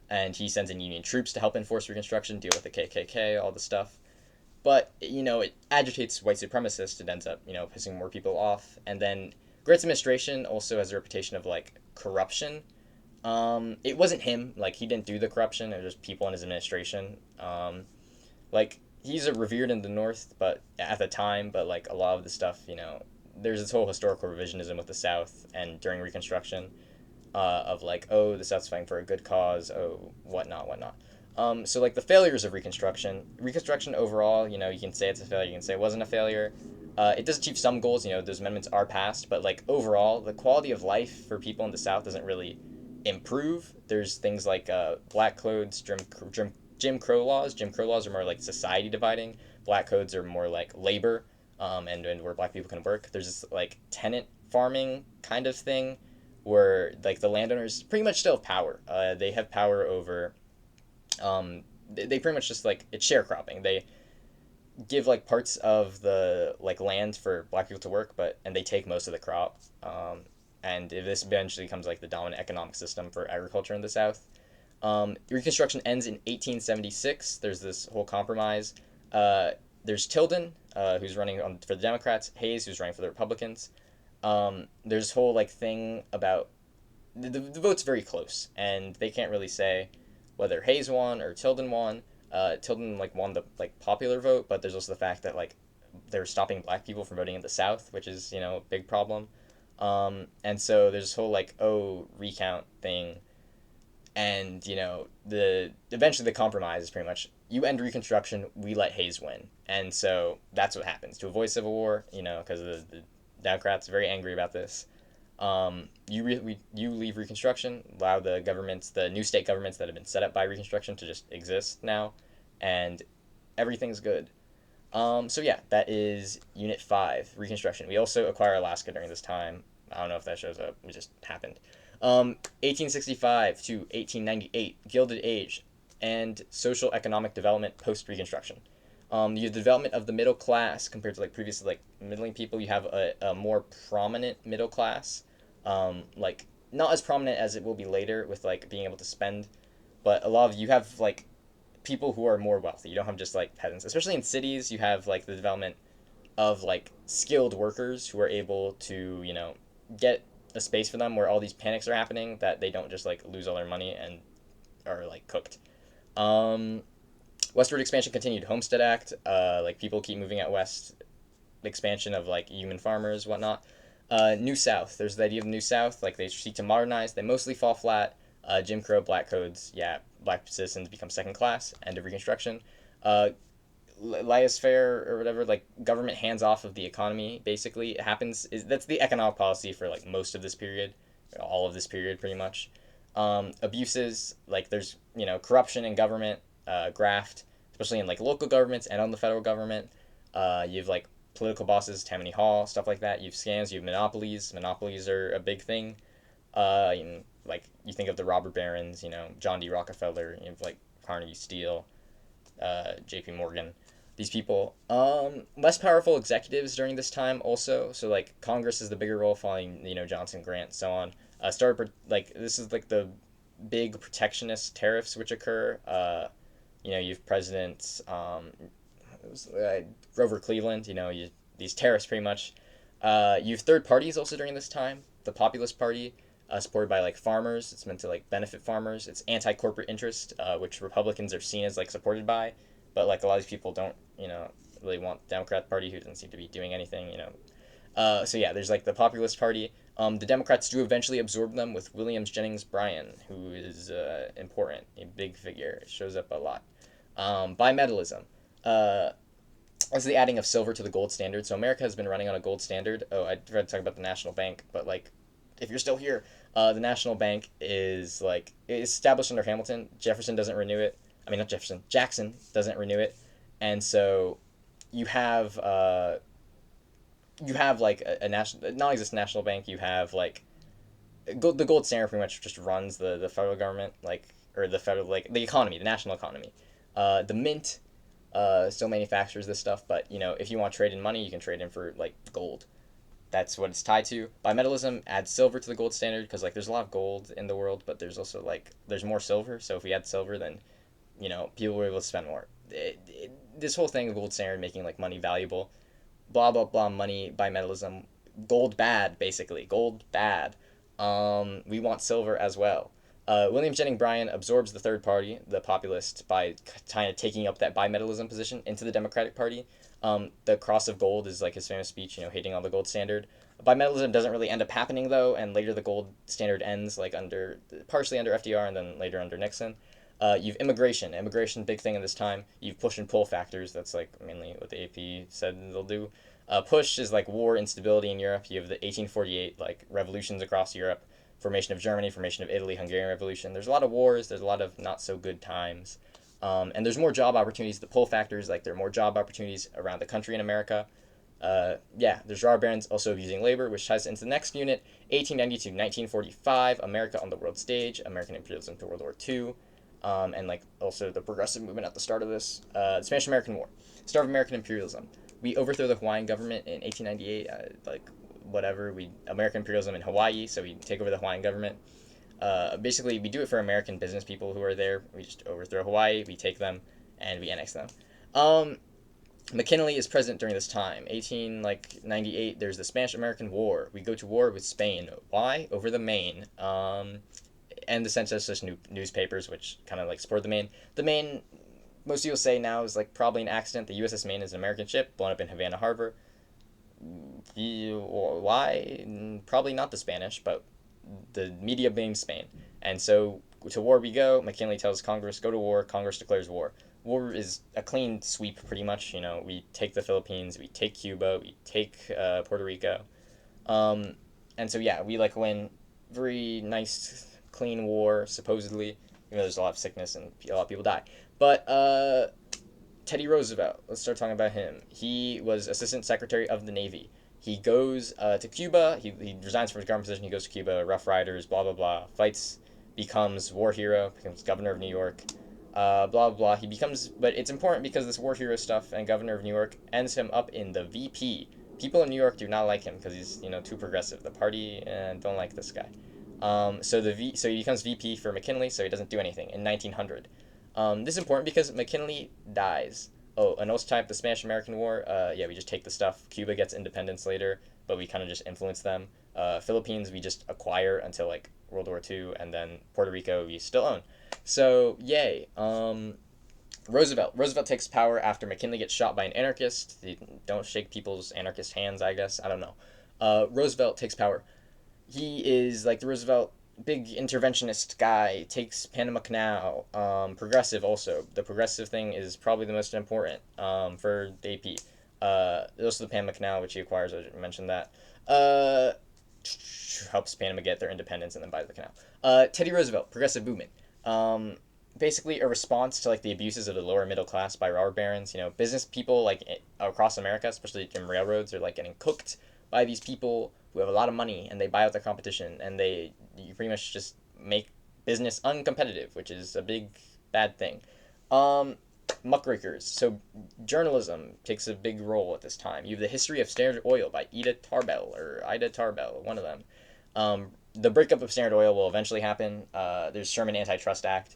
and he sends in Union troops to help enforce Reconstruction, deal with the KKK, all the stuff. but it agitates white supremacists. It ends up pissing more people off, and then Grant's administration also has a reputation of like corruption. It wasn't him, like he didn't do the corruption. It was just people in his administration. Like he's a revered in the North, but at the time, but like a lot of the stuff, there's this whole historical revisionism with the South and during Reconstruction, of like, oh, the South's fighting for a good cause, oh, whatnot, whatnot. So like the failures of Reconstruction overall, you can say it's a failure, you can say it wasn't a failure. It does achieve some goals, those amendments are passed, but like overall, the quality of life for people in the South doesn't really improve. There's things like black codes, Jim Crow laws. Jim Crow laws are more like society dividing. Black codes are more like labor, and where black people can work. There's this like tenant farming kind of thing where like the landowners pretty much still have power. They have power over. They pretty much just like it's sharecropping. They give like parts of the like land for black people to work, and they take most of the crop. And if this eventually becomes like the dominant economic system for agriculture in the South. Reconstruction ends in 1876. There's this whole compromise. There's Tilden, who's running for the Democrats. Hayes, who's running for the Republicans. There's this whole like thing about the vote's very close, and they can't really say whether Hayes won or Tilden won. Tilden like won the like popular vote, but there's also the fact that like they're stopping black people from voting in the South, which is a big problem. And so there's this whole like recount thing, and the eventually the compromise is pretty much you end Reconstruction, we let Hayes win, and so that's what happens to avoid civil war. Because the Democrats are very angry about this. You leave Reconstruction, allow the governments, the new state governments that have been set up by Reconstruction to just exist now, and everything's good. So yeah, that is Unit 5, Reconstruction. We also acquire Alaska during this time. I don't know if that shows up. It just happened. 1865 to 1898, Gilded Age, and social economic development post-Reconstruction. You have the development of the middle class compared to like previously like middling people. You have a more prominent middle class, like not as prominent as it will be later with like being able to spend, but a lot of you have like people who are more wealthy. You don't have just like peasants, especially in cities. You have like the development of like skilled workers who are able to get a space for them where all these panics are happening that they don't just like lose all their money and are like cooked. Westward expansion continued. Homestead Act, like people keep moving out west. Expansion of like human farmers, whatnot. New South. There's the idea of the New South. Like they seek to modernize. They mostly fall flat. Jim Crow, black codes. Yeah, black citizens become second class. End of Reconstruction. Laissez-faire or whatever. Like government hands off of the economy. Basically, it happens. That's the economic policy for like most of this period, all of this period, pretty much. Abuses. Like there's corruption in government. Graft, especially in like local governments and on the federal government. You have like political bosses, Tammany Hall, stuff like that. You have scams, you have monopolies. Monopolies are a big thing. Like you think of the robber barons, John D. Rockefeller, you have like Carnegie Steel, J.P. Morgan, these people. Less powerful executives during this time also. So like Congress is the bigger role following Johnson, Grant, so on. Like this is like the big protectionist tariffs which occur. You have presidents. It was Grover Cleveland. These tariffs pretty much. You have third parties also during this time. The Populist Party, supported by like farmers. It's meant to like benefit farmers. It's anti-corporate interest, which Republicans are seen as like supported by, but like a lot of these people don't really want the Democrat Party, who doesn't seem to be doing anything. So yeah, there's like the Populist Party. The Democrats do eventually absorb them with Williams Jennings Bryan, who is important, a big figure. It shows up a lot. Bimetallism. That's the adding of silver to the gold standard. So America has been running on a gold standard. Oh, I forgot to talk about the National Bank, but like, if you're still here, the National Bank is like it's established under Hamilton. Jefferson doesn't renew it. I mean, not Jefferson. Jackson doesn't renew it, and so you have like a national, non-existent national bank. You have like the gold standard pretty much just runs the federal government, like or the federal like the economy, the national economy. The mint still manufactures this stuff, but if you want to trade in money, you can trade in for like gold. That's what it's tied to. Bimetallism adds silver to the gold standard because like there's a lot of gold in the world, but there's also like there's more silver. So if we add silver, then people were able to spend more. this whole thing of gold standard making like money valuable, blah blah blah, money bimetallism, gold bad, basically gold bad. We want silver as well. William Jennings Bryan absorbs the third party, the populist, by kind of taking up that bimetallism position into the Democratic Party. The cross of gold is like his famous speech, hating on the gold standard. Bimetallism doesn't really end up happening though, and later the gold standard ends like partially under FDR and then later under Nixon. You've immigration. Immigration, big thing in this time. You've push and pull factors. That's like mainly what the AP said they'll do. Push is like war, instability in Europe. You have the 1848 like revolutions across Europe, formation of Germany, formation of Italy, Hungarian Revolution. There's a lot of wars. There's a lot of not so good times. And there's more job opportunities. The pull factors, like there are more job opportunities around the country in America. There's raw barons also abusing labor, which ties into the next unit. 1890 to 1945, America on the world stage, American imperialism to World War II. And like also the progressive movement at the start of this, the Spanish-American War, start of American imperialism. We overthrow the Hawaiian government in 1898, American imperialism in Hawaii, so we take over the Hawaiian government. Basically, we do it for American business people who are there. We just overthrow Hawaii, we take them, and we annex them. McKinley is president during this time. 1898, there's the Spanish-American War. We go to war with Spain. Why? Over the Maine. And the census newspapers, which kind of like support the Maine. The Maine, most people say now, is like probably an accident. The USS Maine is an American ship blown up in Havana Harbor. Why? Probably not the Spanish, but the media blames Spain. And so to war we go. McKinley tells Congress, go to war. Congress declares war. War is a clean sweep, pretty much. We take the Philippines, we take Cuba, we take Puerto Rico. And so, yeah, we like win very nice clean war, supposedly. There's a lot of sickness and a lot of people die. But Teddy Roosevelt, let's start talking about him. He was Assistant Secretary of the Navy. He goes to Cuba. He resigns from his government position. He goes to Cuba, Rough Riders, blah, blah, blah. Fights, becomes war hero, becomes governor of New York, blah, blah, blah. But it's important because this war hero stuff and governor of New York ends him up in the VP. People in New York do not like him because he's, too progressive. The party don't like this guy. So he becomes VP for McKinley, so he doesn't do anything in 1900. This is important because McKinley dies. Oh, and also type the Spanish-American War. We just take the stuff. Cuba gets independence later, but we kind of just influence them. Philippines we just acquire until like World War II, and then Puerto Rico we still own. So yay. Roosevelt takes power after McKinley gets shot by an anarchist. Don't shake people's anarchist hands, I guess. I don't know. Roosevelt takes power. He is like the Roosevelt big interventionist guy, takes Panama Canal, progressive also. The progressive thing is probably the most important for the AP. Also the Panama Canal, which he acquires, I mentioned that. Helps Panama get their independence and then buys the canal. Teddy Roosevelt, progressive movement. Basically a response to like the abuses of the lower middle class by robber barons. Business people like across America, especially in railroads, are like getting cooked by these people who have a lot of money, and they buy out the competition, and you pretty much just make business uncompetitive, which is a big bad thing. Muckrakers. So journalism takes a big role at this time. You have the History of Standard Oil by Ida Tarbell, one of them. The breakup of Standard Oil will eventually happen. There's Sherman Antitrust Act.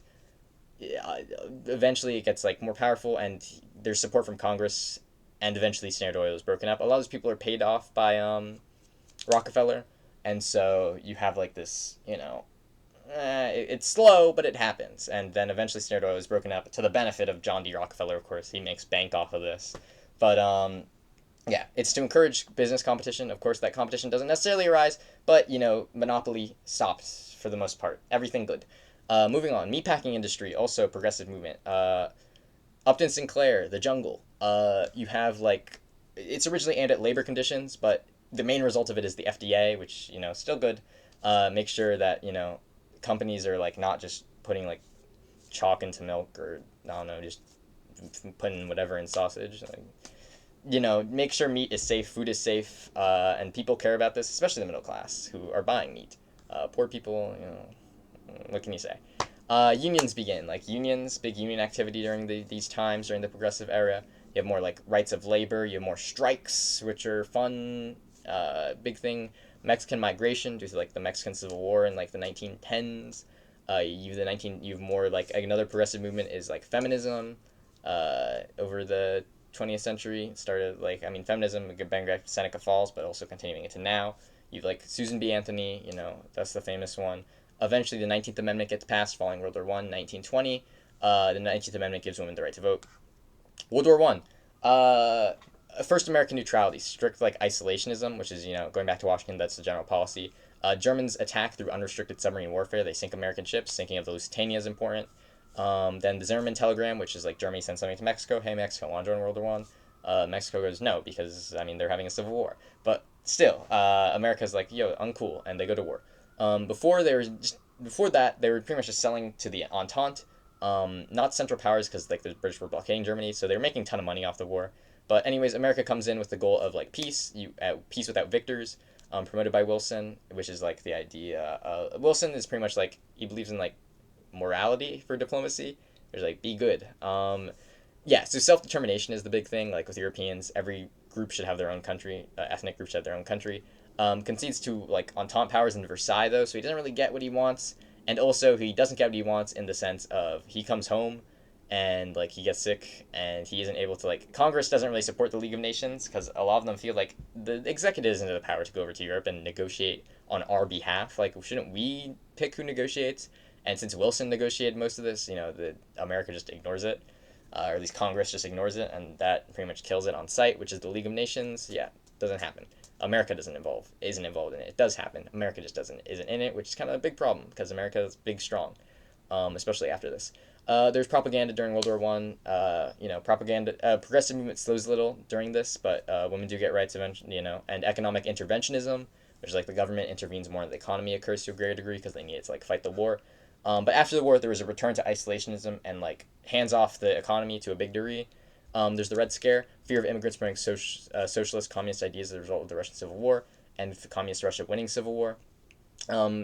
Eventually it gets like more powerful, and there's support from Congress, and eventually Standard Oil is broken up. A lot of those people are paid off by Rockefeller, and so you have like this, it's slow, but it happens, and then eventually Standard Oil is broken up to the benefit of John D. Rockefeller. Of course, he makes bank off of this, but it's to encourage business competition. Of course, that competition doesn't necessarily arise, but monopoly stops for the most part. Everything good. Moving on, meatpacking industry, also progressive movement. Upton Sinclair, The Jungle. You have like, it's originally aimed at labor conditions, but the main result of it is the FDA, which, still good. Make sure that, companies are like not just putting like chalk into milk, or I don't know, just putting whatever in sausage. Like, make sure meat is safe, food is safe, and people care about this, especially the middle class who are buying meat. Poor people, what can you say? Unions begin, like unions, big union activity during these times, during the progressive era. You have more like rights of labor, you have more strikes, which are fun, big thing. Mexican migration due to like the Mexican Civil War in like the 1910s. You have more like another progressive movement is like feminism. over the 20th century. It started like, I mean, feminism began with Seneca Falls, but also continuing into now. You've like Susan B. Anthony, that's the famous one. Eventually, the 19th Amendment gets passed following World War One, 1920. The 19th Amendment gives women the right to vote. World War One, first American neutrality, strict like isolationism, which is going back to Washington. That's the general policy. Germans attack through unrestricted submarine warfare. They sink American ships. Sinking of the Lusitania is important. Then the Zimmerman telegram, which is like Germany sends something to Mexico. Hey, Mexico, want to join World War One? Mexico goes no because I mean they're having a civil war. But still, America's like yo uncool, and they go to war. Before that they were pretty much just selling to the Entente, not Central Powers because like the British were blockading Germany, so they were making a ton of money off the war. But anyways, America comes in with the goal of like peace, peace without victors, promoted by Wilson, which is like the idea. Wilson is pretty much like he believes in like morality for diplomacy. There's like be good. Yeah, so self determination is the big thing. Like with Europeans, every group should have their own country. Ethnic groups should have their own country. Concedes to like Entente powers in Versailles though, so he doesn't really get what he wants, and also he doesn't get what he wants in the sense of he comes home and like he gets sick and he isn't able to like Congress doesn't really support the League of Nations because a lot of them feel like the executive isn't in the power to go over to Europe and negotiate on our behalf. Like shouldn't we pick who negotiates? And since Wilson negotiated most of this, the America just ignores it, or at least Congress just ignores it, and that pretty much kills it on sight, which is the League of Nations. Yeah, doesn't happen. America isn't involved in it. It does happen. America just isn't in it, which is kind of a big problem because America is big, strong, especially after this. There's propaganda during World War One. Propaganda. Progressive movement slows a little during this, but women do get rights eventually. And economic interventionism, which is like the government intervenes more in the economy, occurs to a greater degree because they need it to like fight the war. But after the war, there was a return to isolationism and like hands off the economy to a big degree. There's the Red Scare, fear of immigrants spreading socialist communist ideas as a result of the Russian Civil War, and communist Russia winning Civil War.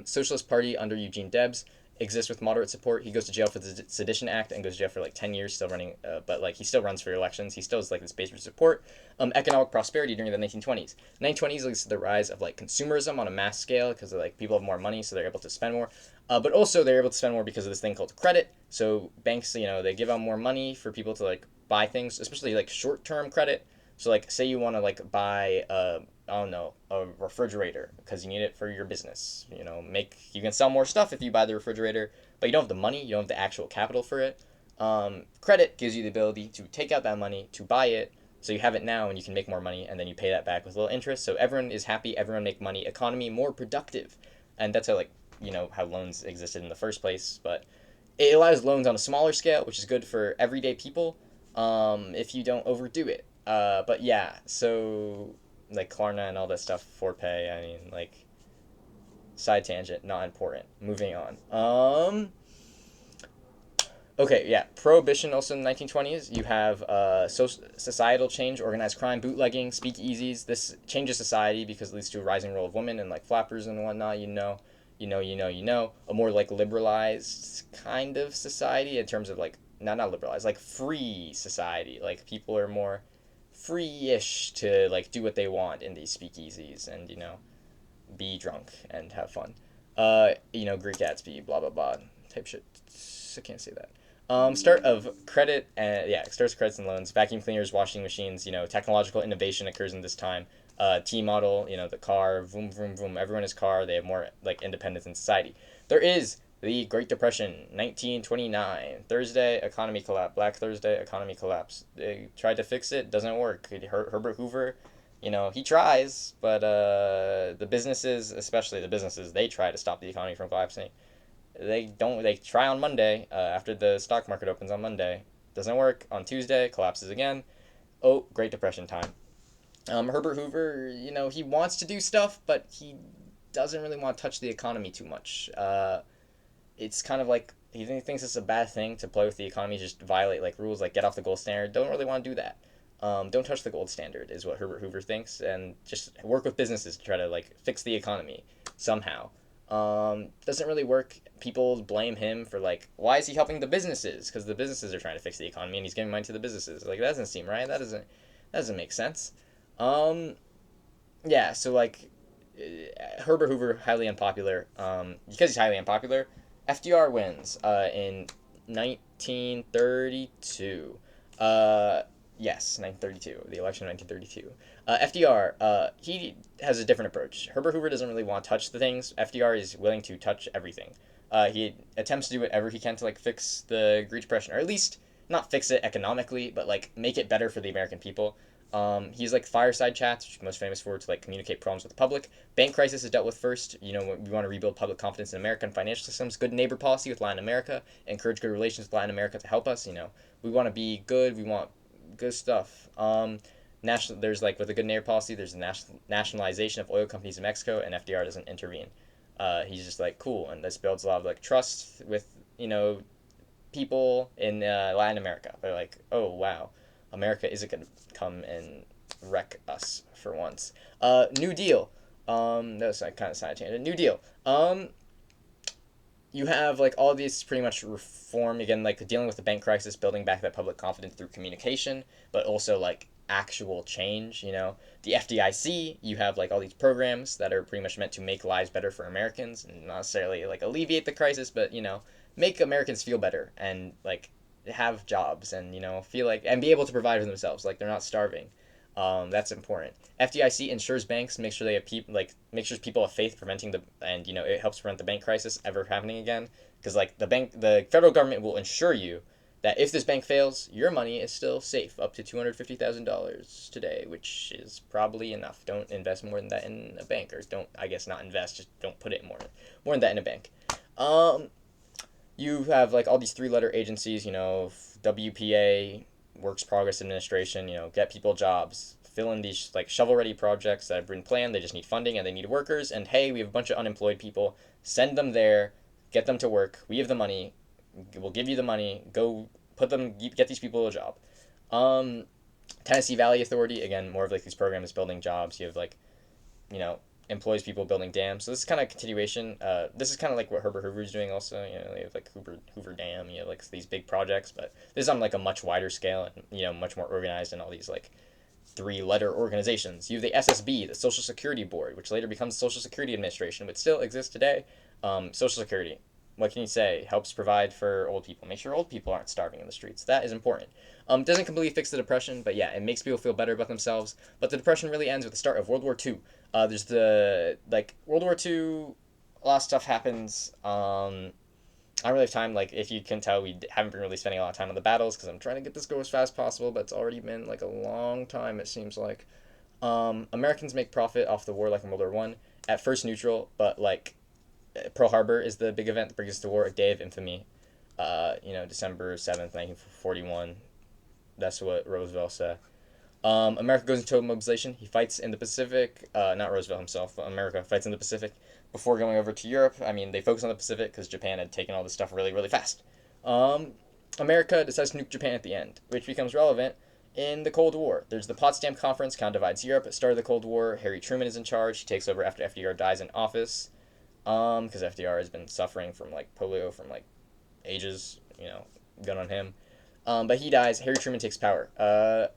Socialist Party under Eugene Debs exists with moderate support. He goes to jail for the Sedition Act and goes to jail for like 10 years, still running, but like he still runs for elections. He still has like this base for support. Economic prosperity during the 1920s. 1920s leads to the rise of like consumerism on a mass scale because like people have more money, so they're able to spend more. But also they're able to spend more because of this thing called credit. So banks, they give out more money for people to like buy things, especially like short-term credit. So like say you want to like buy I don't know, a refrigerator because you need it for your business. You can sell more stuff if you buy the refrigerator, but you don't have the money, you don't have the actual capital for it. Credit gives you the ability to take out that money to buy it, so you have it now and you can make more money and then you pay that back with a little interest. So everyone is happy, everyone make money, economy more productive, and that's how like how loans existed in the first place. But it allows loans on a smaller scale, which is good for everyday people, if you don't overdo it. But yeah, so like Klarna and all that stuff, Forepay, I mean, like, side tangent, not important. Moving on. Okay, yeah, Prohibition also in the 1920s. You have societal change, organized crime, bootlegging, speakeasies. This changes society because it leads to a rising role of women and like flappers and whatnot. A more like liberalized kind of society in terms of like not liberalized, like free society. Like people are more free-ish to like do what they want in these speakeasies and be drunk and have fun. Greek Gatsby, blah blah blah type shit. I can't say that. Start of credit and starts credits and loans, vacuum cleaners, washing machines. Technological innovation occurs in this time. T model, the car, vroom vroom vroom. Everyone has car. They have more like independence in society. There is the Great Depression, 1929. Thursday, economy collapse. Black Thursday, economy collapse. They tried to fix it, doesn't work. Herbert Hoover, he tries, but the businesses, especially the businesses, they try to stop the economy from collapsing. They don't. They try on Monday, after the stock market opens on Monday. Doesn't work. On Tuesday, collapses again. Oh, Great Depression time. Herbert Hoover, he wants to do stuff, but he doesn't really want to touch the economy too much. It's kind of like he thinks it's a bad thing to play with the economy, just violate like rules, like get off the gold standard. Don't really want to do that. Don't touch the gold standard is what Herbert Hoover thinks, and just work with businesses to try to like fix the economy somehow. Doesn't really work. People blame him for like, why is he helping the businesses? Because the businesses are trying to fix the economy, and he's giving money to the businesses. Like that doesn't seem right. That doesn't make sense. Yeah. So like, Herbert Hoover highly unpopular. Because he's highly unpopular, FDR wins in 1932. Yes, 1932, the election of 1932. FDR, he has a different approach. Herbert Hoover doesn't really want to touch the things. FDR is willing to touch everything. He attempts to do whatever he can to like fix the Great Depression, or at least not fix it economically, but like make it better for the American people. He's like fireside chats, which he's most famous for, to like communicate problems with the public. Bank crisis is dealt with first. You know, we want to rebuild public confidence in American financial systems. Good neighbor policy with Latin America. Encourage good relations with Latin America to help us. You know, we want to be good. We want good stuff. There's like with a good neighbor policy, there's the nationalization of oil companies in Mexico, and FDR doesn't intervene. He's just like cool, and this builds a lot of like trust with people in Latin America. They're like, oh wow, America isn't gonna come and wreck us for once. New Deal. That was like kind of side tangent. New Deal. You have like all these pretty much reform again, like dealing with the bank crisis, building back that public confidence through communication, but also like actual change. You know, the FDIC. You have like all these programs that are pretty much meant to make lives better for Americans, and not necessarily like alleviate the crisis, but make Americans feel better and like have jobs and feel like and be able to provide for themselves, like they're not starving. That's important. FDIC insures banks, make sure they have make sure people have faith preventing and it helps prevent the bank crisis ever happening again. Because like the federal government will ensure you that if this bank fails, your money is still safe up to $250,000 today, which is probably enough. Don't invest more than that in a bank, or don't I guess not invest, just don't put it more than that in a bank. You have like all these three-letter agencies, WPA, Works Progress Administration, get people jobs, fill in these like shovel-ready projects that have been planned. They just need funding and they need workers. And hey, we have a bunch of unemployed people. Send them there, get them to work. We have the money. We'll give you the money. Go get these people a job. Tennessee Valley Authority, again, more of like these programs building jobs. You have like, employs people building dams. So this is kind of a continuation. This is kind of like what Herbert Hoover's doing also. They have like Hoover Dam. You have like these big projects, but this is on like a much wider scale and much more organized in all these like three-letter organizations. You have the SSB, the Social Security Board, which later becomes the Social Security Administration, but still exists today. Social Security, what can you say? Helps provide for old people. Make sure old people aren't starving in the streets. That is important. Doesn't completely fix the Depression, but yeah, it makes people feel better about themselves. But the Depression really ends with the start of World War II. There's the World War II. A lot of stuff happens. I don't really have time. Like if you can tell, we haven't been really spending a lot of time on the battles because I'm trying to get this go as fast as possible. But it's already been like a long time. It seems like. Americans make profit off the war like in World War One. At first neutral, but like Pearl Harbor is the big event that brings us to war. A day of infamy. December 7th, 1941. That's what Roosevelt said. America goes into mobilization. He fights in the Pacific. Not Roosevelt himself, but America fights in the Pacific before going over to Europe. I mean, they focus on the Pacific because Japan had taken all this stuff really, really fast. America decides to nuke Japan at the end, which becomes relevant in the Cold War. There's the Potsdam Conference, kind of divides Europe. At the start of the Cold War, Harry Truman is in charge. He takes over after FDR dies in office, because FDR has been suffering from like polio from like ages. Good on him. But he dies. Harry Truman takes power.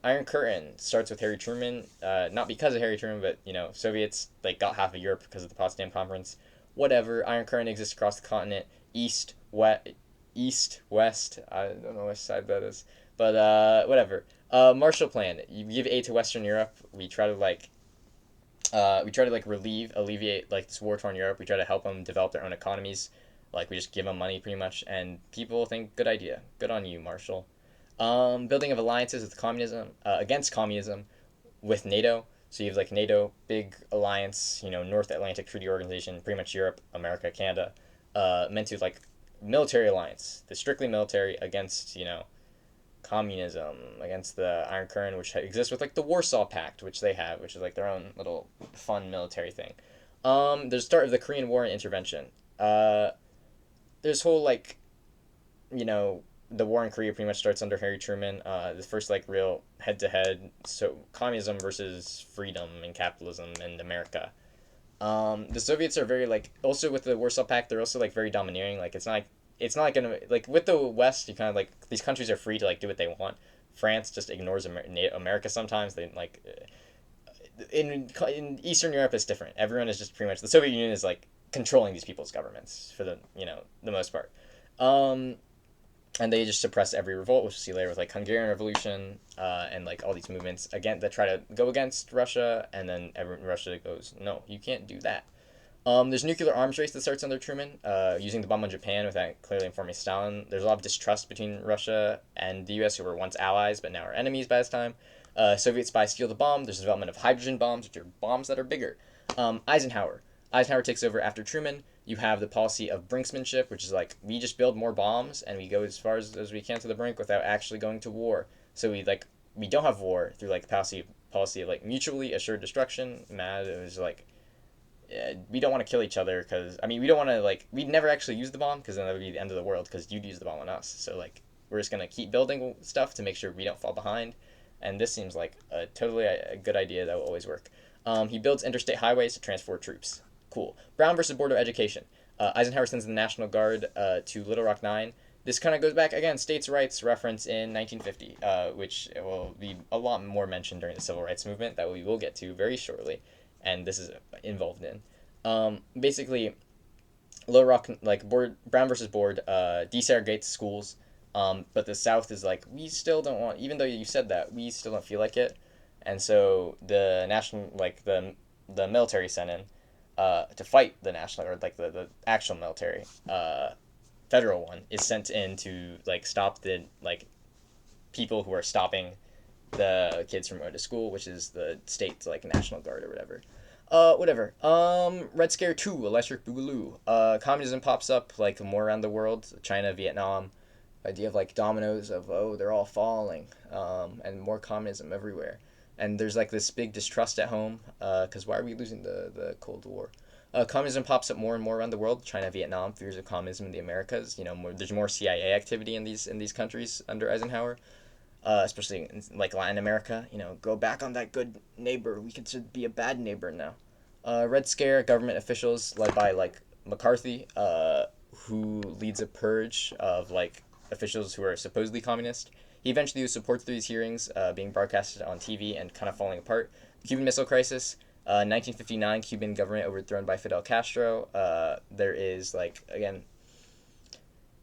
Iron Curtain starts with Harry Truman, not because of Harry Truman, but Soviets like got half of Europe because of the Potsdam Conference. Whatever. Iron Curtain exists across the continent, east, west. I don't know which side that is, but whatever. Marshall Plan. You give aid to Western Europe. We try to alleviate like this war-torn Europe. We try to help them develop their own economies. Like we just give them money pretty much, and people think good idea. Good on you, Marshall. Building of alliances with communism, against communism, with NATO. So you have like NATO, big alliance, North Atlantic Treaty Organization, pretty much Europe, America, Canada, meant to like military alliance, the strictly military against communism, against the Iron Curtain, which exists with like the Warsaw Pact, which they have, which is like their own little fun military thing. There's the start of the Korean War and intervention. There's whole like, the war in Korea pretty much starts under Harry Truman. The first like real head to head, so communism versus freedom and capitalism in America. The Soviets are very like also with the Warsaw Pact. They're also like very domineering. Like it's not like gonna like with the West. You kind of like these countries are free to like do what they want. France just ignores America sometimes. They like in Eastern Europe it's different. Everyone is just pretty much the Soviet Union is like controlling these people's governments for the the most part. and they just suppress every revolt, which we see later with like Hungarian Revolution, and like all these movements again that try to go against Russia, and then Russia goes, no, you can't do that. There's nuclear arms race that starts under Truman, using the bomb on Japan without clearly informing Stalin. There's a lot of distrust between Russia and the U.S., who were once allies but now are enemies by this time. Soviet spies steal the bomb. There's the development of hydrogen bombs, which are bombs that are bigger. Eisenhower. Eisenhower takes over after Truman. You have the policy of brinksmanship, which is like we just build more bombs and we go as far as we can to the brink without actually going to war. So we don't have war through like the policy of like mutually assured destruction. Mad, it was like we don't want to kill each other because I mean we don't want to like we'd never actually use the bomb because then that would be the end of the world because you'd use the bomb on us. So like we're just gonna keep building stuff to make sure we don't fall behind, and this seems like a totally a good idea that will always work. He builds interstate highways to transport troops. Cool. Brown versus Board of Education. Eisenhower sends the National Guard to Little Rock 9. This kind of goes back again, states' rights reference in 1950, which will be a lot more mentioned during the Civil Rights Movement that we will get to very shortly, and this is involved in. Basically, Little Rock, like Brown versus Board, desegregates schools, but the South is like, we still don't want, even though you said that, we still don't feel like it, and so the national, like the military sent in to fight the national, or like the actual military, federal one is sent in to like stop the like people who are stopping the kids from going to school, which is the state's like National Guard or whatever. Whatever. Red Scare 2, Electric Boogaloo. Communism pops up like more around the world. China, Vietnam. Idea of like dominoes of, oh, they're all falling. And more communism everywhere. And there's like this big distrust at home, because why are we losing the Cold War? Communism pops up more and more around the world. China, Vietnam, fears of communism in the Americas. There's more CIA activity in these countries under Eisenhower, especially in like Latin America. Go back on that good neighbor. We could be a bad neighbor now. Red Scare, government officials led by like McCarthy, who leads a purge of like officials who are supposedly communist. He eventually supports these hearings being broadcasted on TV and kind of falling apart. Cuban Missile Crisis. 1959, Cuban government overthrown by Fidel Castro. There is like again,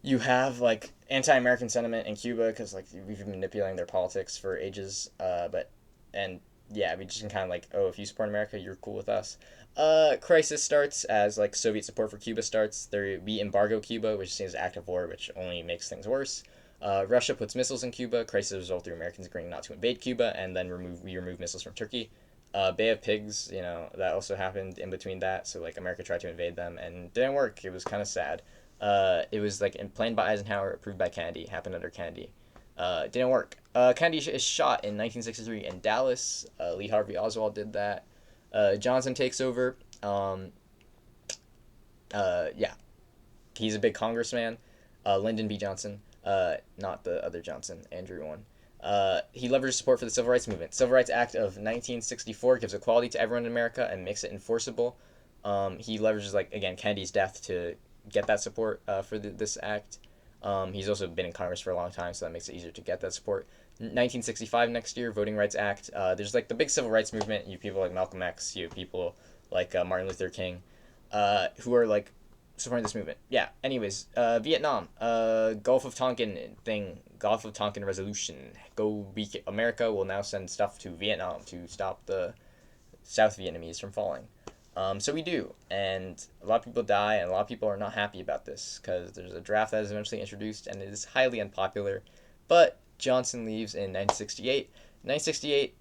you have like anti-American sentiment in Cuba because like we've been manipulating their politics for ages. We just can kind of like, oh, if you support America, you're cool with us. Crisis starts as like Soviet support for Cuba starts. We embargo Cuba, which seems an act of war, which only makes things worse. Russia puts missiles in Cuba. Crisis results through Americans agreeing not to invade Cuba, and then we remove missiles from Turkey. Bay of Pigs, that also happened in between that. So like America tried to invade them and didn't work. It was kind of sad. It was like planned by Eisenhower, approved by Kennedy, happened under Kennedy. Didn't work. Kennedy is shot in 1963 in Dallas. Lee Harvey Oswald did that. Johnson takes over. Yeah, he's a big congressman. Lyndon B. Johnson, not the other Johnson, Andrew one. He leverages support for the Civil Rights Movement. Civil Rights Act of 1964 gives equality to everyone in America and makes it enforceable. He leverages, like, again, Kennedy's death to get that support for this act. He's also been in Congress for a long time, so that makes it easier to get that support. 1965, next year, Voting Rights Act. There's, like, the big civil rights movement. You have people like Malcolm X. You have people like Martin Luther King, who are, like, supporting this movement. Yeah, anyways, Vietnam, Gulf of Tonkin resolution. America will now send stuff to Vietnam to stop the South Vietnamese from falling. So we do, and a lot of people die, and a lot of people are not happy about this, because there's a draft that is eventually introduced, and it is highly unpopular, but Johnson leaves in 1968. 1968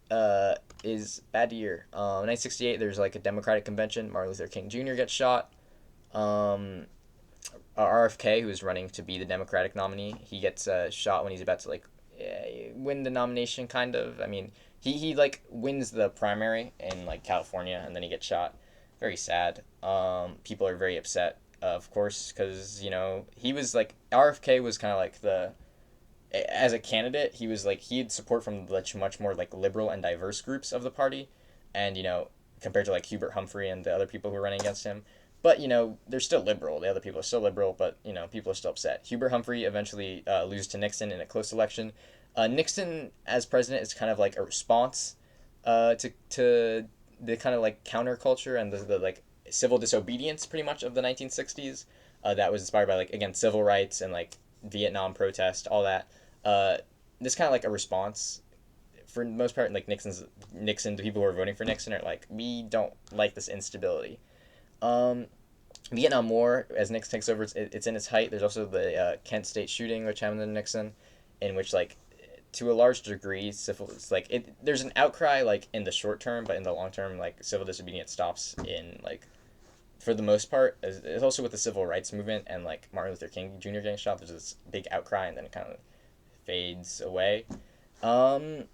is bad year. 1968, there's like a Democratic convention. Martin Luther King Jr. gets shot. RFK, who is running to be the Democratic nominee, he gets shot when he's about to like win the nomination, kind of. I mean, he like wins the primary in like California, and then he gets shot. Very sad. People are very upset, of course, because he was like, RFK was kind of like as a candidate, he was like, he had support from much more like liberal and diverse groups of the party, and compared to like Hubert Humphrey and the other people who were running against him. But, they're still liberal. The other people are still liberal, but, people are still upset. Hubert Humphrey eventually loses to Nixon in a close election. Nixon, as president, is kind of like a response to the kind of like counterculture and the like civil disobedience, pretty much, of the 1960s. That was inspired by, like, again, civil rights and, like, Vietnam protest, all that. Uh, this kind of like a response for the most part. Like Nixon, the people who are voting for Nixon are like, we don't like this instability. Um, Vietnam War, as Nixon takes over, it's in its height. There's also the Kent State shooting, which happened to Nixon, in which like to a large degree, civil it's like it. There's an outcry like in the short term, but in the long term, like civil disobedience stops in like for the most part. It's also with the civil rights movement and like Martin Luther King Jr. getting shot. There's this big outcry, and then it kind of fades away. Um,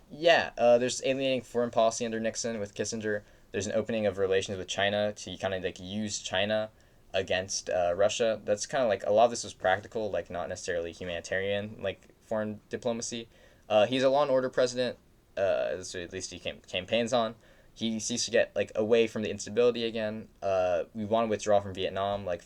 yeah, there's alienating foreign policy under Nixon with Kissinger. There's an opening of relations with China to kind of like use China against Russia. That's kind of like a lot of this was practical, like not necessarily humanitarian, like foreign diplomacy. He's a law and order president. So at least he campaigns on. He seeks to get like away from the instability again. We want to withdraw from Vietnam, like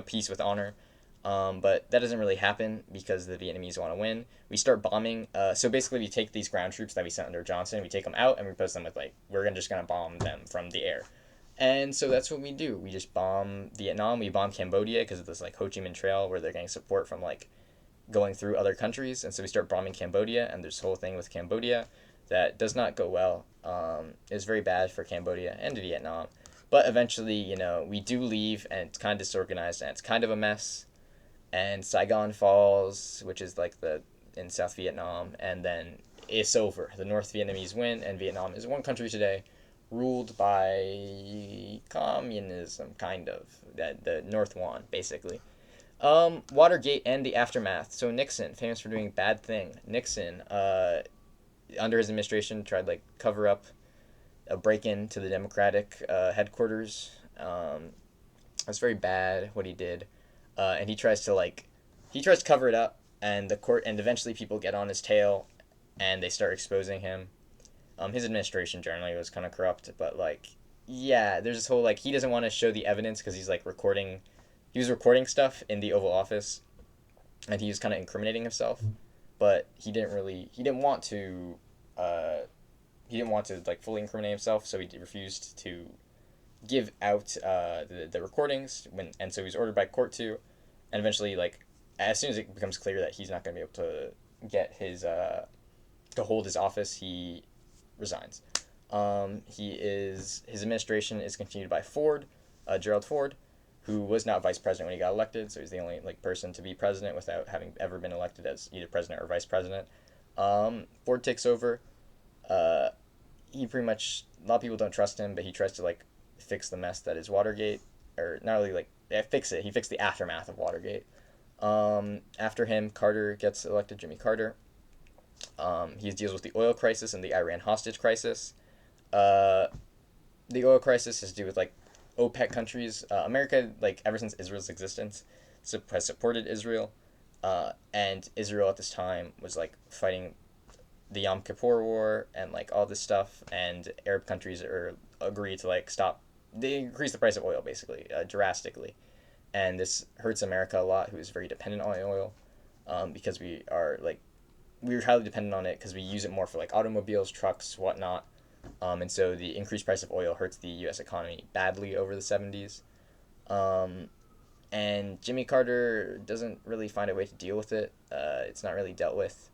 peace with honor. But that doesn't really happen because the Vietnamese want to win. We start bombing. So basically, we take these ground troops that we sent under Johnson, we take them out, and replace them with like just gonna bomb them from the air. And so that's what we do. We just bomb Vietnam. We bomb Cambodia because of this like Ho Chi Minh Trail where they're getting support from like going through other countries, and so we start bombing Cambodia. And there's this whole thing with Cambodia that does not go well. It's very bad for Cambodia and Vietnam. But eventually, we do leave, and it's kind of disorganized, and it's kind of a mess. And Saigon falls, which is like in South Vietnam, and then it's over. The North Vietnamese win, and Vietnam is one country today, ruled by communism, kind of. That the North won, basically. Watergate and the aftermath. So Nixon, famous for doing bad thing. Nixon, under his administration, tried like cover up a break-in to the Democratic headquarters. That's very bad what he did. And he tries to cover it up, and the court, and eventually people get on his tail, and they start exposing him. His administration generally was kind of corrupt, but like, yeah, there's this whole like he doesn't want to show the evidence because he's like recording, he was recording stuff in the Oval Office, and he was kind of incriminating himself, but he didn't want to, like fully incriminate himself, so he refused to give out the recordings and so he's ordered by court to, and eventually like as soon as it becomes clear that he's not going to be able to get his to hold his office, he resigns. His administration is continued by Ford, Gerald Ford, who was not vice president when he got elected, so he's the only like person to be president without having ever been elected as either president or vice president. Ford takes over. He pretty much, a lot of people don't trust him, but he tries to like fix the mess that is Watergate, or not really like fix it. He fixed the aftermath of Watergate. After him, Carter gets elected, Jimmy Carter. He deals with the oil crisis and the Iran hostage crisis. The oil crisis has to do with like OPEC countries. America, like ever since Israel's existence, has supported Israel, and Israel at this time was like fighting the Yom Kippur War and like all this stuff, and Arab countries agree to like stop. They increase the price of oil basically drastically, and this hurts America a lot, who is very dependent on oil, because we're highly dependent on it because we use it more for like automobiles, trucks, whatnot, and so the increased price of oil hurts the U.S. economy badly over the 70s, and Jimmy Carter doesn't really find a way to deal with it. It's not really dealt with.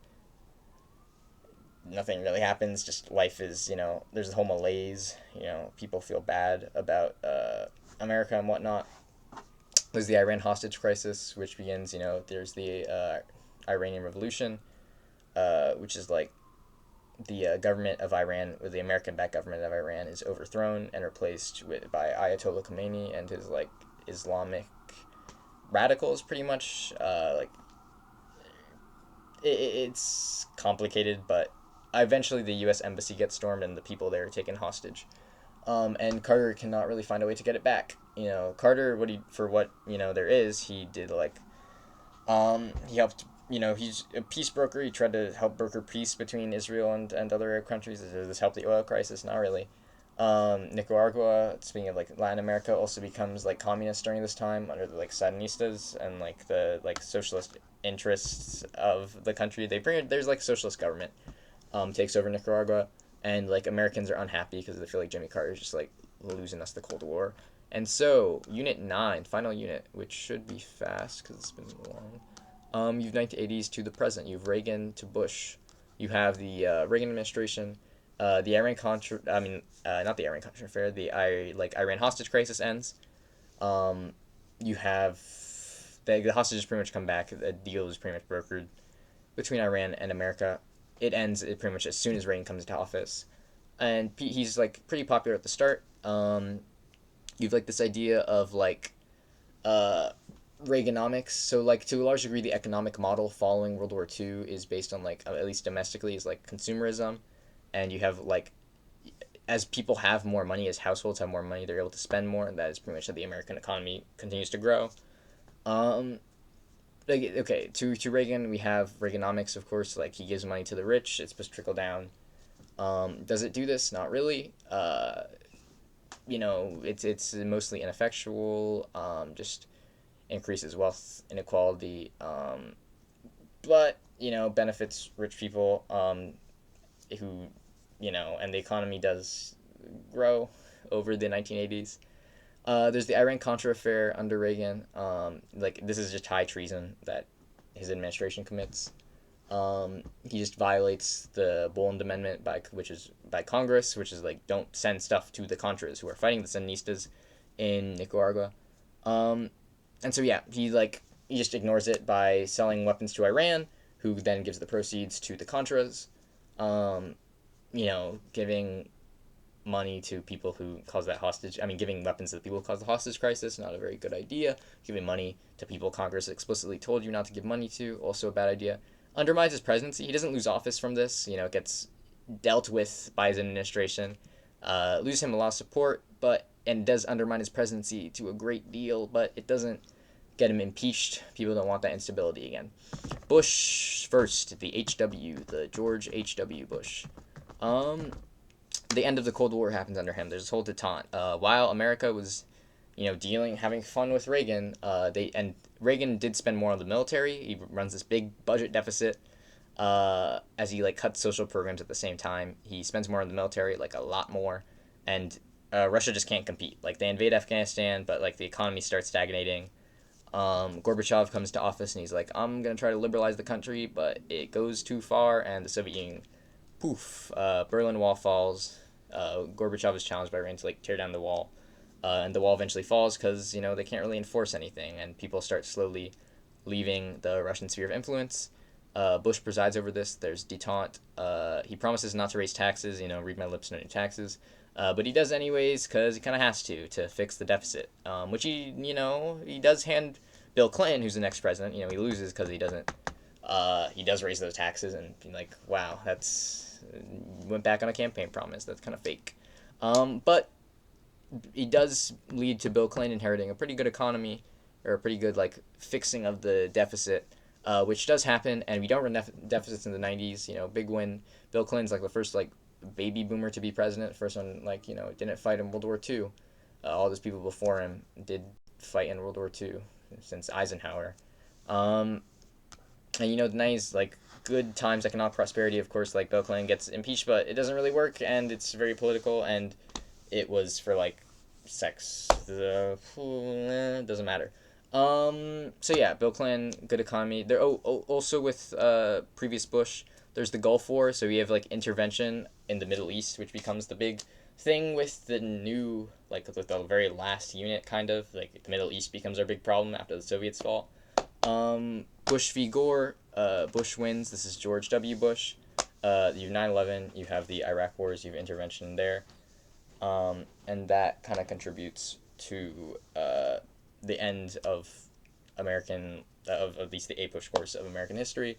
Nothing really happens, just life is, there's a whole malaise, people feel bad about America and whatnot. There's the Iran hostage crisis, which begins, there's the Iranian Revolution, which is like the government of Iran, or the American-backed government of Iran, is overthrown and replaced by Ayatollah Khomeini and his like Islamic radicals, pretty much. It's complicated, but eventually the U.S. embassy gets stormed and the people there are taken hostage. And Carter cannot really find a way to get it back. Carter, there is, he did like, he helped, he's a peace broker. He tried to help broker peace between Israel and other Arab countries. Does this help the oil crisis? Not really. Nicaragua, speaking of like Latin America, also becomes like communist during this time under the like Sandinistas and like the like socialist interests of the country. There's like socialist government. Takes over Nicaragua, and like Americans are unhappy because they feel like Jimmy Carter is just like losing us the Cold War, And so, Unit 9, final unit, which should be fast because it's been long. You've 1980s to the present. You've Reagan to Bush. You have the Reagan administration. The Iran Contra. I mean, not the Iran Contra affair. The Iran hostage crisis ends. You have the hostages pretty much come back. The deal is pretty much brokered between Iran and America. It ends pretty much as soon as Reagan comes into office, and he's like pretty popular at the start. You've like this idea of like uh, Reaganomics. So like to a large degree, the economic model following World War II is based on like at least domestically is like consumerism, and you have like as people have more money, as households have more money, they're able to spend more, and that is pretty much how the American economy continues to grow. Um, like okay, to Reagan, we have Reaganomics, of course. Like he gives money to the rich, it's supposed to trickle down. Does it do this? Not really. It's mostly ineffectual. Just increases wealth inequality. But benefits rich people. Who, and the economy does grow over the 1980s. There's the Iran Contra affair under Reagan. Like this is just high treason that his administration commits. He just violates the Boland Amendment which is by Congress, which is like don't send stuff to the Contras who are fighting the Sandinistas in Nicaragua. Um, and so yeah, he just ignores it by selling weapons to Iran, who then gives the proceeds to the Contras. Um, giving money to people who cause that hostage. I mean, giving weapons to the people who cause the hostage crisis, not a very good idea. Giving money to people Congress explicitly told you not to give money to, also a bad idea. Undermines his presidency. He doesn't lose office from this. It gets dealt with by his administration. Lose him a lot of support, and does undermine his presidency to a great deal, but it doesn't get him impeached. People don't want that instability again. Bush first, the HW, the George H.W. Bush. Um, the end of the Cold War happens under him. There's this whole detente. While America was, having fun with Reagan, Reagan did spend more on the military. He runs this big budget deficit. As he like cuts social programs at the same time, he spends more on the military, like a lot more, and Russia just can't compete. Like they invade Afghanistan, but like the economy starts stagnating. Gorbachev comes to office and he's like, I'm gonna try to liberalize the country, but it goes too far, and the Soviet Union, poof, Berlin Wall falls. Gorbachev is challenged by Iran to like tear down the wall, and the wall eventually falls because they can't really enforce anything, and people start slowly leaving the Russian sphere of influence. Bush presides over this. There's detente. He promises not to raise taxes. Read my lips, no new taxes. But he does anyways because he kind of has to fix the deficit, which he does hand Bill Clinton, who's the next president. He loses because he doesn't. He does raise those taxes, and be like, wow, that's went back on a campaign promise. That's kind of fake. But it does lead to Bill Clinton inheriting a pretty good economy, or a pretty good like fixing of the deficit, which does happen, and we don't run deficits in the 90s. Big win. Bill Clinton's like the first like baby boomer to be president. First one like didn't fight in World War II. All those people before him did fight in World War II since Eisenhower. And the 90s like good times, economic prosperity. Of course, like Bill Clinton gets impeached, but it doesn't really work, and it's very political, and it was for like sex. Doesn't matter. So yeah, Bill Clinton, good economy. There. Also with previous Bush, there's the Gulf War. So we have like intervention in the Middle East, which becomes the big thing with the new with the very last unit, kind of like the Middle East becomes our big problem after the Soviets fall. Bush v. Gore. Bush wins. This is George W. Bush. You have 9/11. You have the Iraq Wars. You have intervention there. And that kind of contributes to the end of American, of at least the APUSH course of American history.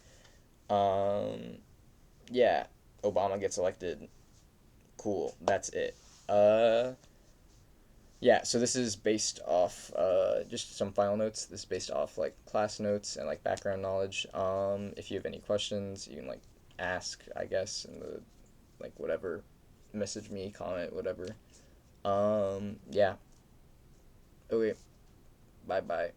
Yeah, Obama gets elected. Cool, that's it. Yeah, so this is based off just some final notes. This is based off like class notes and like background knowledge. If you have any questions, you can like ask, I guess, in the like whatever, message me, comment, whatever. Yeah. Okay. Bye bye.